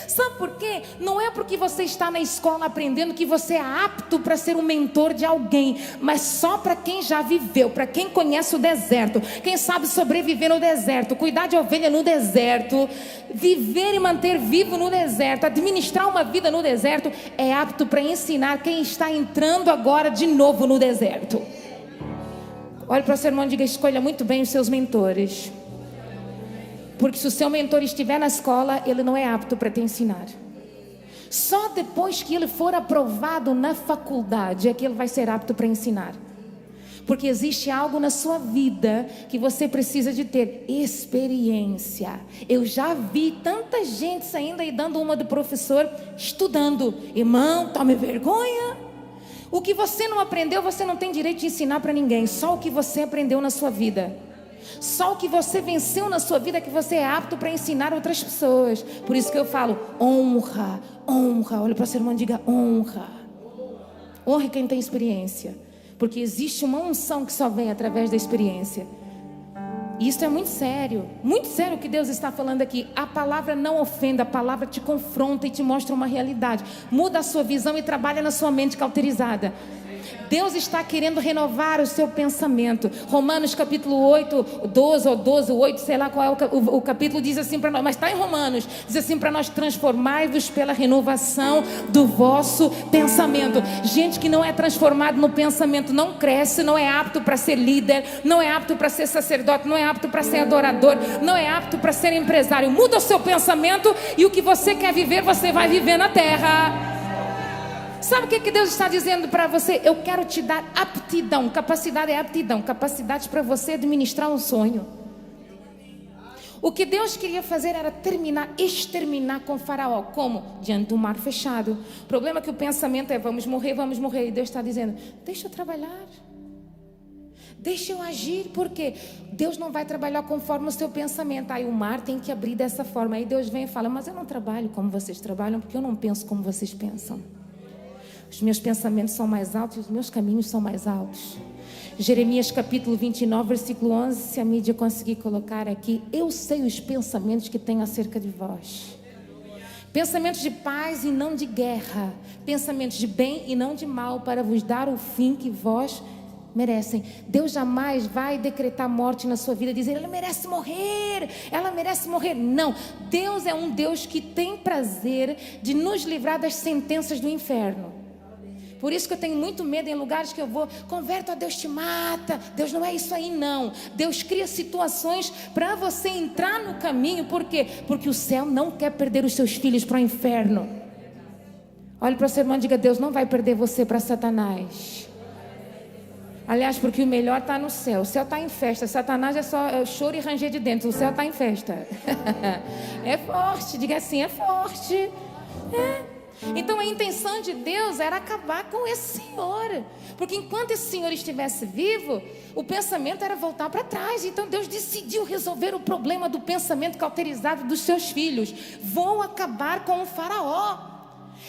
Sabe por quê? Não é porque você está na escola aprendendo que você é apto para ser um mentor de alguém, mas só para quem já viveu, para quem conhece o deserto, quem sabe sobreviver no deserto, cuidar de ovelha no deserto, viver e manter vivo no deserto, administrar uma vida no deserto, é apto para ensinar quem está entrando agora de novo no deserto. Olhe para o seu irmão e diga: escolha muito bem os seus mentores. Porque se o seu mentor estiver na escola, ele não é apto para te ensinar. Só depois que ele for aprovado na faculdade é que ele vai ser apto para ensinar. Porque existe algo na sua vida que você precisa de ter: experiência. Eu já vi tanta gente saindo aí dando uma de professor, estudando. Irmão, tome vergonha. O que você não aprendeu, você não tem direito de ensinar para ninguém. Só o que você aprendeu na sua vida. Só o que você venceu na sua vida é que você é apto para ensinar outras pessoas. Por isso que eu falo: honra, honra. Olha para o seu irmão e diga: honra. Honre quem tem experiência. Porque existe uma unção que só vem através da experiência. E isso é muito sério o que Deus está falando aqui. A palavra não ofenda, a palavra te confronta e te mostra uma realidade. Muda a sua visão e trabalha na sua mente cauterizada. Deus está querendo renovar o seu pensamento. Romanos capítulo 8, 12 ou 12, 8, sei lá qual é o capítulo, diz assim para nós, mas está em Romanos, diz assim para nós: transformai-vos pela renovação do vosso pensamento. Gente que não é transformado no pensamento não cresce, não é apto para ser líder, não é apto para ser sacerdote, não é apto para ser adorador, não é apto para ser empresário. Muda o seu pensamento e o que você quer viver, você vai viver na terra. Sabe o que Deus está dizendo para você? Eu quero te dar aptidão. Capacidade é aptidão. Capacidade para você administrar um sonho. O que Deus queria fazer era exterminar com Faraó. Como? Diante do mar fechado. O problema é que o pensamento é: vamos morrer, vamos morrer. E Deus está dizendo: deixa eu trabalhar. Deixa eu agir. Por quê? Deus não vai trabalhar conforme o seu pensamento. Aí o mar tem que abrir dessa forma. Aí Deus vem e fala: mas eu não trabalho como vocês trabalham, porque eu não penso como vocês pensam. Os meus pensamentos são mais altos e os meus caminhos são mais altos. Jeremias capítulo 29, versículo 11, se a mídia conseguir colocar aqui: eu sei os pensamentos que tenho acerca de vós. Pensamentos de paz e não de guerra. Pensamentos de bem e não de mal, para vos dar o fim que vós merecem. Deus jamais vai decretar morte na sua vida, dizer: ela merece morrer, ela merece morrer. Não, Deus é um Deus que tem prazer de nos livrar das sentenças do inferno. Por isso que eu tenho muito medo em lugares que eu vou: converto a Deus te mata. Deus não é isso aí, não. Deus cria situações para você entrar no caminho. Por quê? Porque o céu não quer perder os seus filhos para o inferno. Olhe para o seu irmão e diga: Deus não vai perder você para Satanás. Aliás, porque o melhor está no céu. O céu está em festa. Satanás é só choro e ranger de dentro. O céu está em festa. É forte, diga assim: é forte. É. Então a intenção de Deus era acabar com esse senhor, porque enquanto esse senhor estivesse vivo, o pensamento era voltar para trás. Então Deus decidiu resolver o problema do pensamento cauterizado dos seus filhos. Vou acabar com o Faraó.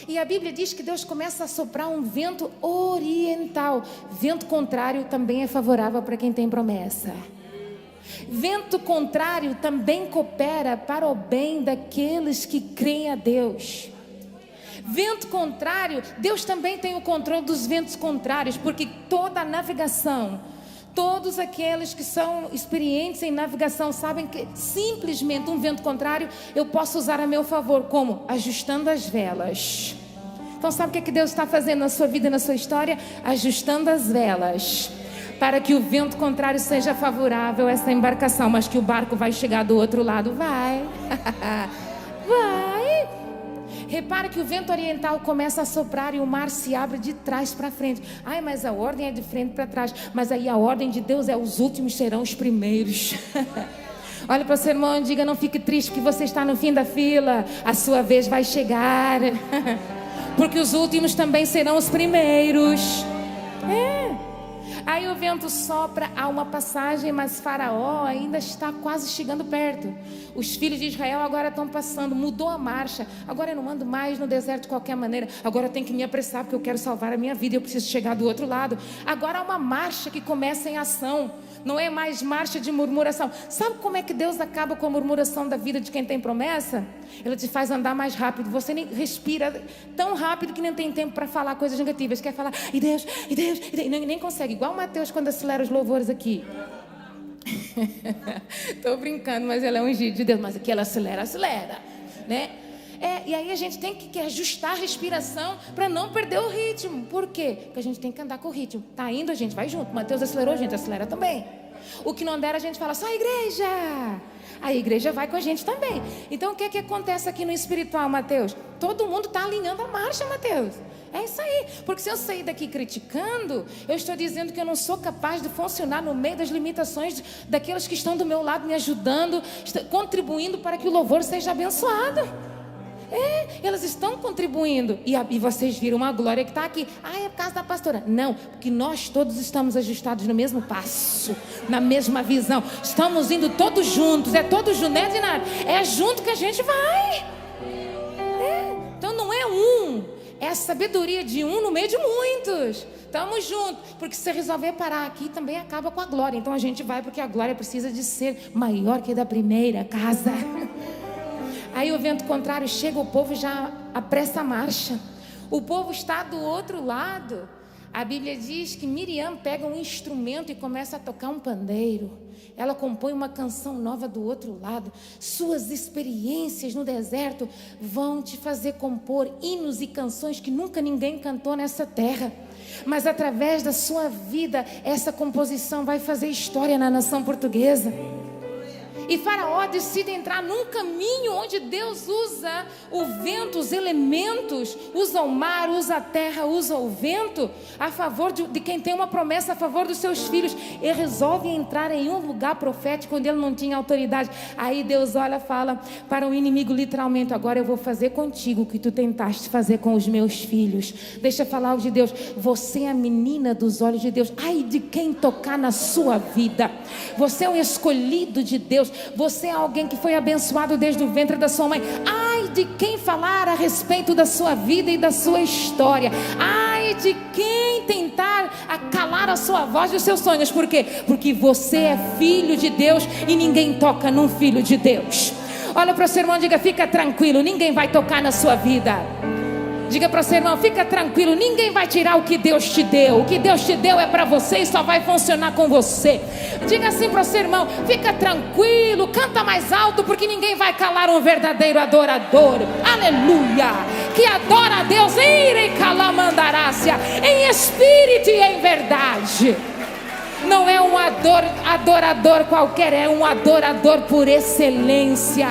E a Bíblia diz que Deus começa a soprar um vento oriental. Vento contrário também é favorável para quem tem promessa. Vento contrário também coopera para o bem daqueles que creem a Deus. Vento contrário, Deus também tem o controle dos ventos contrários, porque toda a navegação, todos aqueles que são experientes em navegação sabem que simplesmente um vento contrário eu posso usar a meu favor. Como? Ajustando as velas. Então sabe o que Deus está fazendo na sua vida e na sua história? Ajustando as velas, para que o vento contrário seja favorável a essa embarcação. Mas que o barco vai chegar do outro lado? Vai. Vai. Repara que o vento oriental começa a soprar e o mar se abre de trás para frente. Ai, mas a ordem é de frente para trás. Mas aí a ordem de Deus é: os últimos serão os primeiros. Olha para o seu irmão e diga: não fique triste que você está no fim da fila. A sua vez vai chegar. Porque os últimos também serão os primeiros. Aí o vento sopra, há uma passagem, mas Faraó ainda está quase chegando perto. Os filhos de Israel agora estão passando, mudou a marcha. Agora eu não ando mais no deserto de qualquer maneira. Agora eu tenho que me apressar, porque eu quero salvar a minha vida e eu preciso chegar do outro lado. Agora há uma marcha que começa em ação. Não é mais marcha de murmuração. Sabe como é que Deus acaba com a murmuração da vida de quem tem promessa? Ele te faz andar mais rápido. Você nem respira tão rápido que nem tem tempo para falar coisas negativas. Quer falar: e Deus, e Deus, e Deus. Nem consegue. Igual o Mateus quando acelera os louvores aqui. Estou brincando, mas ele é ungido de Deus. Mas aqui ela acelera, né? E aí a gente tem que ajustar a respiração para não perder o ritmo. Por quê? Porque a gente tem que andar com o ritmo. Tá indo, a gente vai junto. Mateus acelerou, a gente acelera também. O que não der, a gente fala: só a igreja. A igreja vai com a gente também. Então o que acontece aqui no espiritual, Mateus? Todo mundo está alinhando a marcha, Mateus. É isso aí. Porque se eu sair daqui criticando, eu estou dizendo que eu não sou capaz de funcionar no meio das limitações daqueles que estão do meu lado, me ajudando, contribuindo para que o louvor seja abençoado. Elas estão contribuindo. E vocês viram uma glória que está aqui. É por causa da pastora. Não, porque nós todos estamos ajustados no mesmo passo, na mesma visão. Estamos indo todos juntos. É todos juntos, né, Dinara? É junto que a gente vai. Então não é um, é a sabedoria de um no meio de muitos. Estamos juntos. Porque se você resolver parar aqui, também acaba com a glória. Então a gente vai, porque a glória precisa de ser maior que a da primeira casa. Aí o vento contrário chega, o povo já apressa a marcha. O povo está do outro lado. A Bíblia diz que Miriam pega um instrumento e começa a tocar um pandeiro. Ela compõe uma canção nova do outro lado. Suas experiências no deserto vão te fazer compor hinos e canções que nunca ninguém cantou nessa terra. Mas através da sua vida, essa composição vai fazer história na nação portuguesa. E Faraó decide entrar num caminho onde Deus usa o vento, os elementos, usa o mar, usa a terra, usa o vento a favor de quem tem uma promessa a favor dos seus filhos. Ele resolve entrar em um lugar profético onde ele não tinha autoridade. Aí Deus olha e fala para o inimigo literalmente: agora eu vou fazer contigo o que tu tentaste fazer com os meus filhos. Deixa eu falar o de Deus. Você é a menina dos olhos de Deus. Ai de quem tocar na sua vida. Você é o escolhido de Deus. Você é alguém que foi abençoado desde o ventre da sua mãe. Ai de quem falar a respeito da sua vida e da sua história. Ai de quem tentar calar a sua voz e os seus sonhos. Por quê? Porque você é filho de Deus e ninguém toca num filho de Deus. Olha para o seu irmão e diga: fica tranquilo, ninguém vai tocar na sua vida. Diga para o seu irmão: fica tranquilo, ninguém vai tirar o que Deus te deu. O que Deus te deu é para você e só vai funcionar com você. Diga assim para o seu irmão: fica tranquilo, canta mais alto, porque ninguém vai calar um verdadeiro adorador. Aleluia! Que adora a Deus em espírito e em verdade. Não é um adorador qualquer, é um adorador por excelência.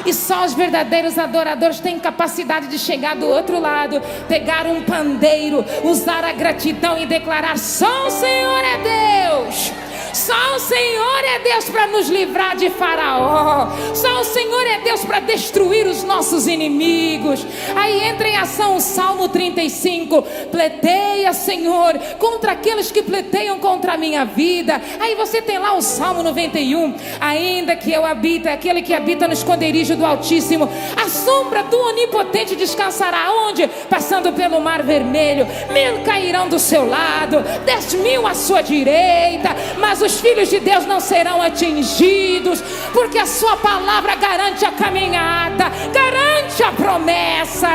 E só os verdadeiros adoradores têm capacidade de chegar do outro lado, pegar um pandeiro, usar a gratidão e declarar: só o Senhor é Deus. Só o Senhor é Deus para nos livrar de Faraó. Só o Senhor é Deus para destruir os nossos inimigos. Aí entra em ação o Salmo 35. Pleiteia, Senhor, contra aqueles que pleiteiam contra a minha vida. Aí você tem lá o Salmo 91. Ainda que eu habite, aquele que habita no esconderijo do Altíssimo, a sombra do Onipotente descansará. Onde? Passando pelo mar vermelho. 1000 cairão do seu lado, 10.000 à sua direita, mas os filhos de Deus não serão atingidos, porque a sua palavra garante a caminhada, garante a promessa.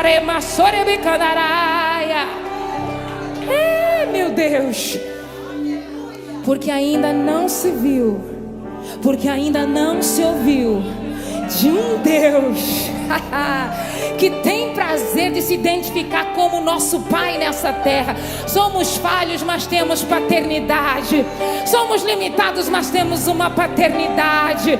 Meu Deus, porque ainda não se viu, porque ainda não se ouviu de um Deus que tem prazer de se identificar como nosso Pai nessa terra. Somos falhos, mas temos paternidade. Somos limitados, mas temos uma paternidade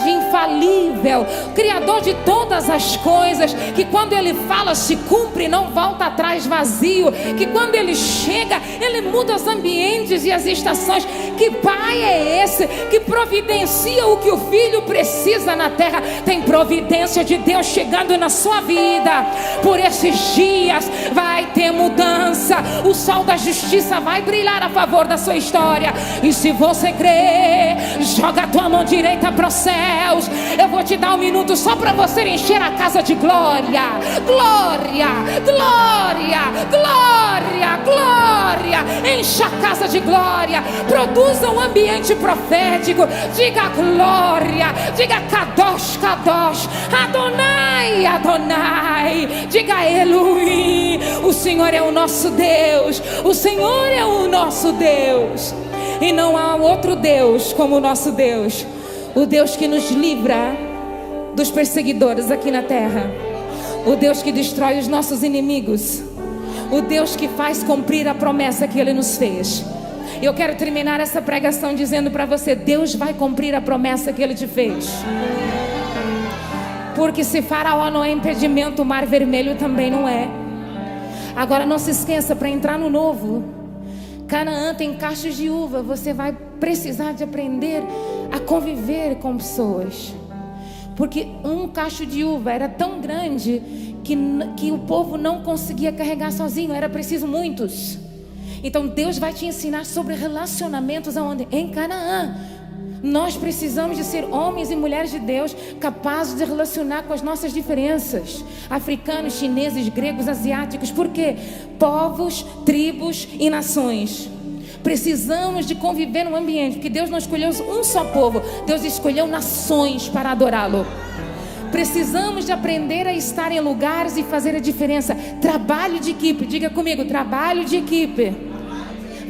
infalível, Criador de todas as coisas, que quando Ele fala se cumpre, não volta atrás vazio, que quando Ele chega, Ele muda os ambientes e as estações. Que Pai é esse que providencia o que o filho precisa na terra? Tem providência de Deus chegando na sua vida. Por esses dias vai ter mudança. O sol da justiça vai brilhar a favor da sua história. E se você crer, joga a tua mão direita para os céus. Eu vou te dar um minuto só para você encher a casa de glória. Glória, glória, glória, glória. Encha a casa de glória. Produza um ambiente profético. Diga glória, diga Kadosh, Kadosh, Adonai, Adonai. Diga Elohim. O Senhor é o nosso Deus. O Senhor é o nosso Deus. E não há outro Deus como o nosso Deus. O Deus que nos livra dos perseguidores aqui na terra. O Deus que destrói os nossos inimigos. O Deus que faz cumprir a promessa que Ele nos fez. E eu quero terminar essa pregação dizendo para você: Deus vai cumprir a promessa que Ele te fez. Porque se Faraó não é impedimento, o Mar Vermelho também não é. Agora não se esqueça, para entrar no novo, Canaã tem cachos de uva. Você vai precisar de aprender a conviver com pessoas. Porque um cacho de uva era tão grande que o povo não conseguia carregar sozinho. Era preciso muitos. Então Deus vai te ensinar sobre relacionamentos aonde? Em Canaã. Nós precisamos de ser homens e mulheres de Deus capazes de relacionar com as nossas diferenças. Africanos, chineses, gregos, asiáticos. Por quê? Povos, tribos e nações. Precisamos de conviver num ambiente, porque Deus não escolheu um só povo. Deus escolheu nações para adorá-lo. Precisamos de aprender a estar em lugares e fazer a diferença. Trabalho de equipe, diga comigo, trabalho de equipe.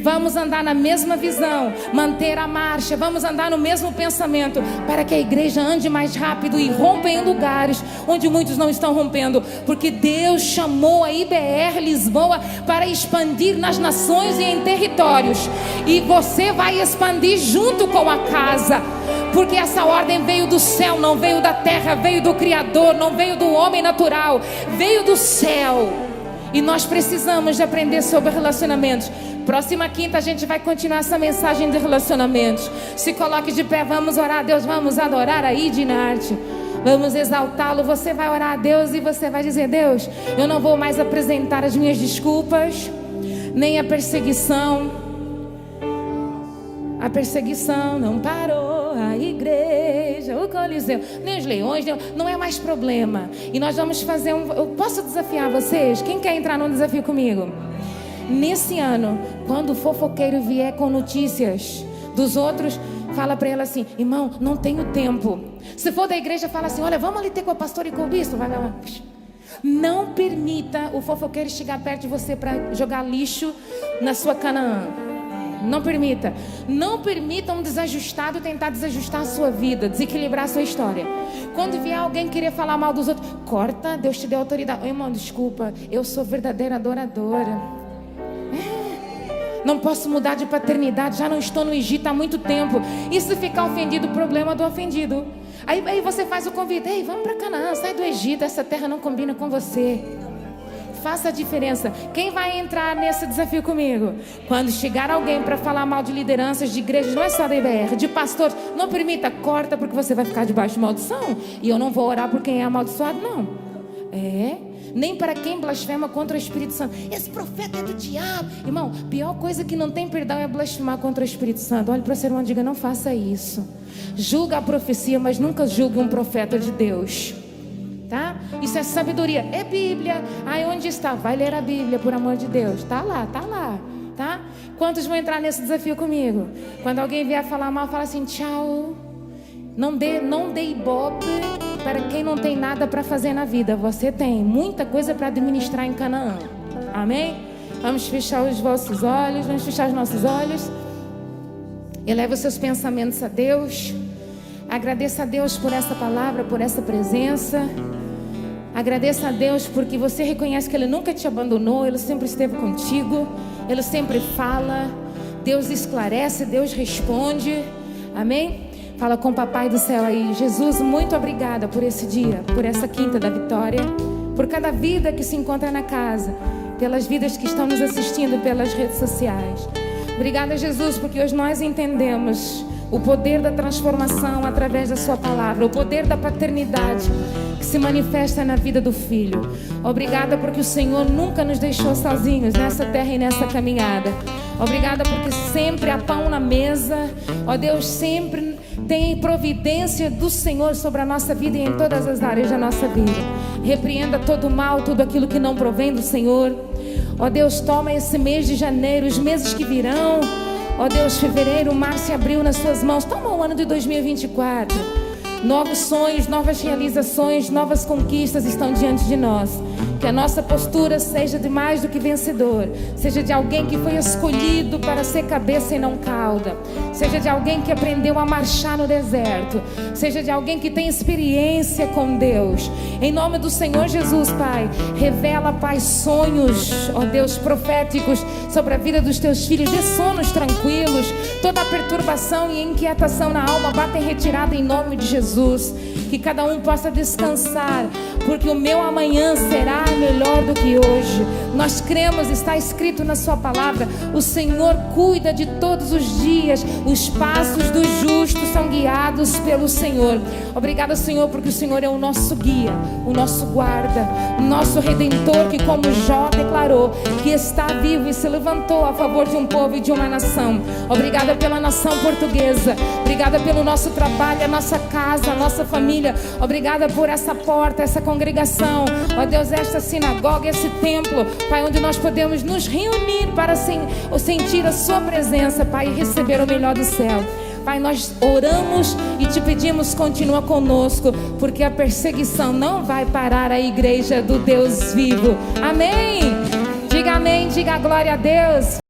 Vamos andar na mesma visão, manter a marcha, vamos andar no mesmo pensamento, para que a igreja ande mais rápido e rompa em lugares onde muitos não estão rompendo, porque Deus chamou a IBR Lisboa para expandir nas nações e em territórios, e você vai expandir junto com a casa, porque essa ordem veio do céu, não veio da terra, veio do Criador, não veio do homem natural, veio do céu. E nós precisamos de aprender sobre relacionamentos. Próxima quinta a gente vai continuar essa mensagem de relacionamentos. Se coloque de pé, vamos orar a Deus, vamos adorar a Idinarte, vamos exaltá-lo. Você vai orar a Deus e você vai dizer: Deus, eu não vou mais apresentar as minhas desculpas, nem a perseguição. A perseguição não parou, a igreja, o Coliseu, nem os leões, não é mais problema. E nós vamos fazer eu posso desafiar vocês? Quem quer entrar num desafio comigo? Nesse ano, quando o fofoqueiro vier com notícias dos outros, fala para ele assim: irmão, não tenho tempo. Se for da igreja, fala assim: olha, vamos ali ter com a pastora e com o bispo. Vai lá. Não permita o fofoqueiro chegar perto de você para jogar lixo na sua Canaã. Não permita. Não permita um desajustado tentar desajustar a sua vida, desequilibrar a sua história. Quando vier alguém querer falar mal dos outros, corta. Deus te deu autoridade. Ô, irmão, desculpa, eu sou verdadeira adoradora. Não posso mudar de paternidade, já não estou no Egito há muito tempo. E se ficar ofendido, o problema do ofendido. Aí você faz o convite: ei, vamos para Canaã, sai do Egito, essa terra não combina com você. Faça a diferença. Quem vai entrar nesse desafio comigo? Quando chegar alguém para falar mal de lideranças, de igrejas, não é só da IBR, de pastores, não permita, corta, porque você vai ficar debaixo de maldição. E eu não vou orar por quem é amaldiçoado, não. Nem para quem blasfema contra o Espírito Santo. Esse profeta é do diabo. Irmão, pior coisa que não tem perdão é blasfemar contra o Espírito Santo. Olhe para o seu irmão e diga: não faça isso. Julga a profecia, mas nunca julgue um profeta de Deus. Tá? Isso é sabedoria, é Bíblia. Aí onde está? Vai ler a Bíblia, por amor de Deus. Tá lá, tá? Quantos vão entrar nesse desafio comigo? Quando alguém vier falar mal, fala assim: tchau. Não dê ibope para quem não tem nada para fazer na vida. Você tem muita coisa para administrar em Canaã. Amém? Vamos fechar os vossos olhos, vamos fechar os nossos olhos. Eleva os seus pensamentos a Deus. Agradeça a Deus por essa palavra, por essa presença. Agradeça a Deus porque você reconhece que Ele nunca te abandonou, Ele sempre esteve contigo, Ele sempre fala. Deus esclarece, Deus responde. Amém? Fala com o Papai do céu aí: Jesus, muito obrigada por esse dia, por essa quinta da vitória, por cada vida que se encontra na casa, pelas vidas que estão nos assistindo pelas redes sociais. Obrigada, Jesus, porque hoje nós entendemos o poder da transformação através da sua palavra, o poder da paternidade que se manifesta na vida do filho. Obrigada porque o Senhor nunca nos deixou sozinhos nessa terra e nessa caminhada. Obrigada porque sempre há pão na mesa. Ó Deus, sempre tem providência do Senhor sobre a nossa vida e em todas as áreas da nossa vida. Repreenda todo o mal, tudo aquilo que não provém do Senhor. Ó Deus, toma esse mês de janeiro, os meses que virão. Ó Deus, fevereiro, março e abril nas suas mãos. Toma o ano de 2024. Novos sonhos, novas realizações, novas conquistas estão diante de nós. Que a nossa postura seja de mais do que vencedor. Seja de alguém que foi escolhido para ser cabeça e não cauda. Seja de alguém que aprendeu a marchar no deserto. Seja de alguém que tem experiência com Deus. Em nome do Senhor Jesus, Pai, revela, Pai, sonhos, ó Deus, proféticos sobre a vida dos teus filhos. Dê sonos tranquilos. Toda a perturbação e inquietação na alma bata em retirada em nome de Jesus. Que cada um possa descansar, porque o meu amanhã será melhor do que hoje. Nós cremos, está escrito na sua palavra: o Senhor cuida de todos os dias. Os passos dos justos são guiados pelo Senhor. Obrigada, Senhor, porque o Senhor é o nosso guia, o nosso guarda, o nosso Redentor, que, como Jó declarou, que está vivo e se levantou a favor de um povo e de uma nação. Obrigada pela nação portuguesa. Obrigada pelo nosso trabalho, a nossa casa, a nossa família. Obrigada por essa porta, essa congregação, ó Deus, esta sinagoga, esse templo, Pai, onde nós podemos nos reunir para sentir a sua presença, Pai, e receber o melhor do céu. Pai, nós oramos e te pedimos, continua conosco, porque a perseguição não vai parar a igreja do Deus vivo. Amém? Diga amém, diga glória a Deus.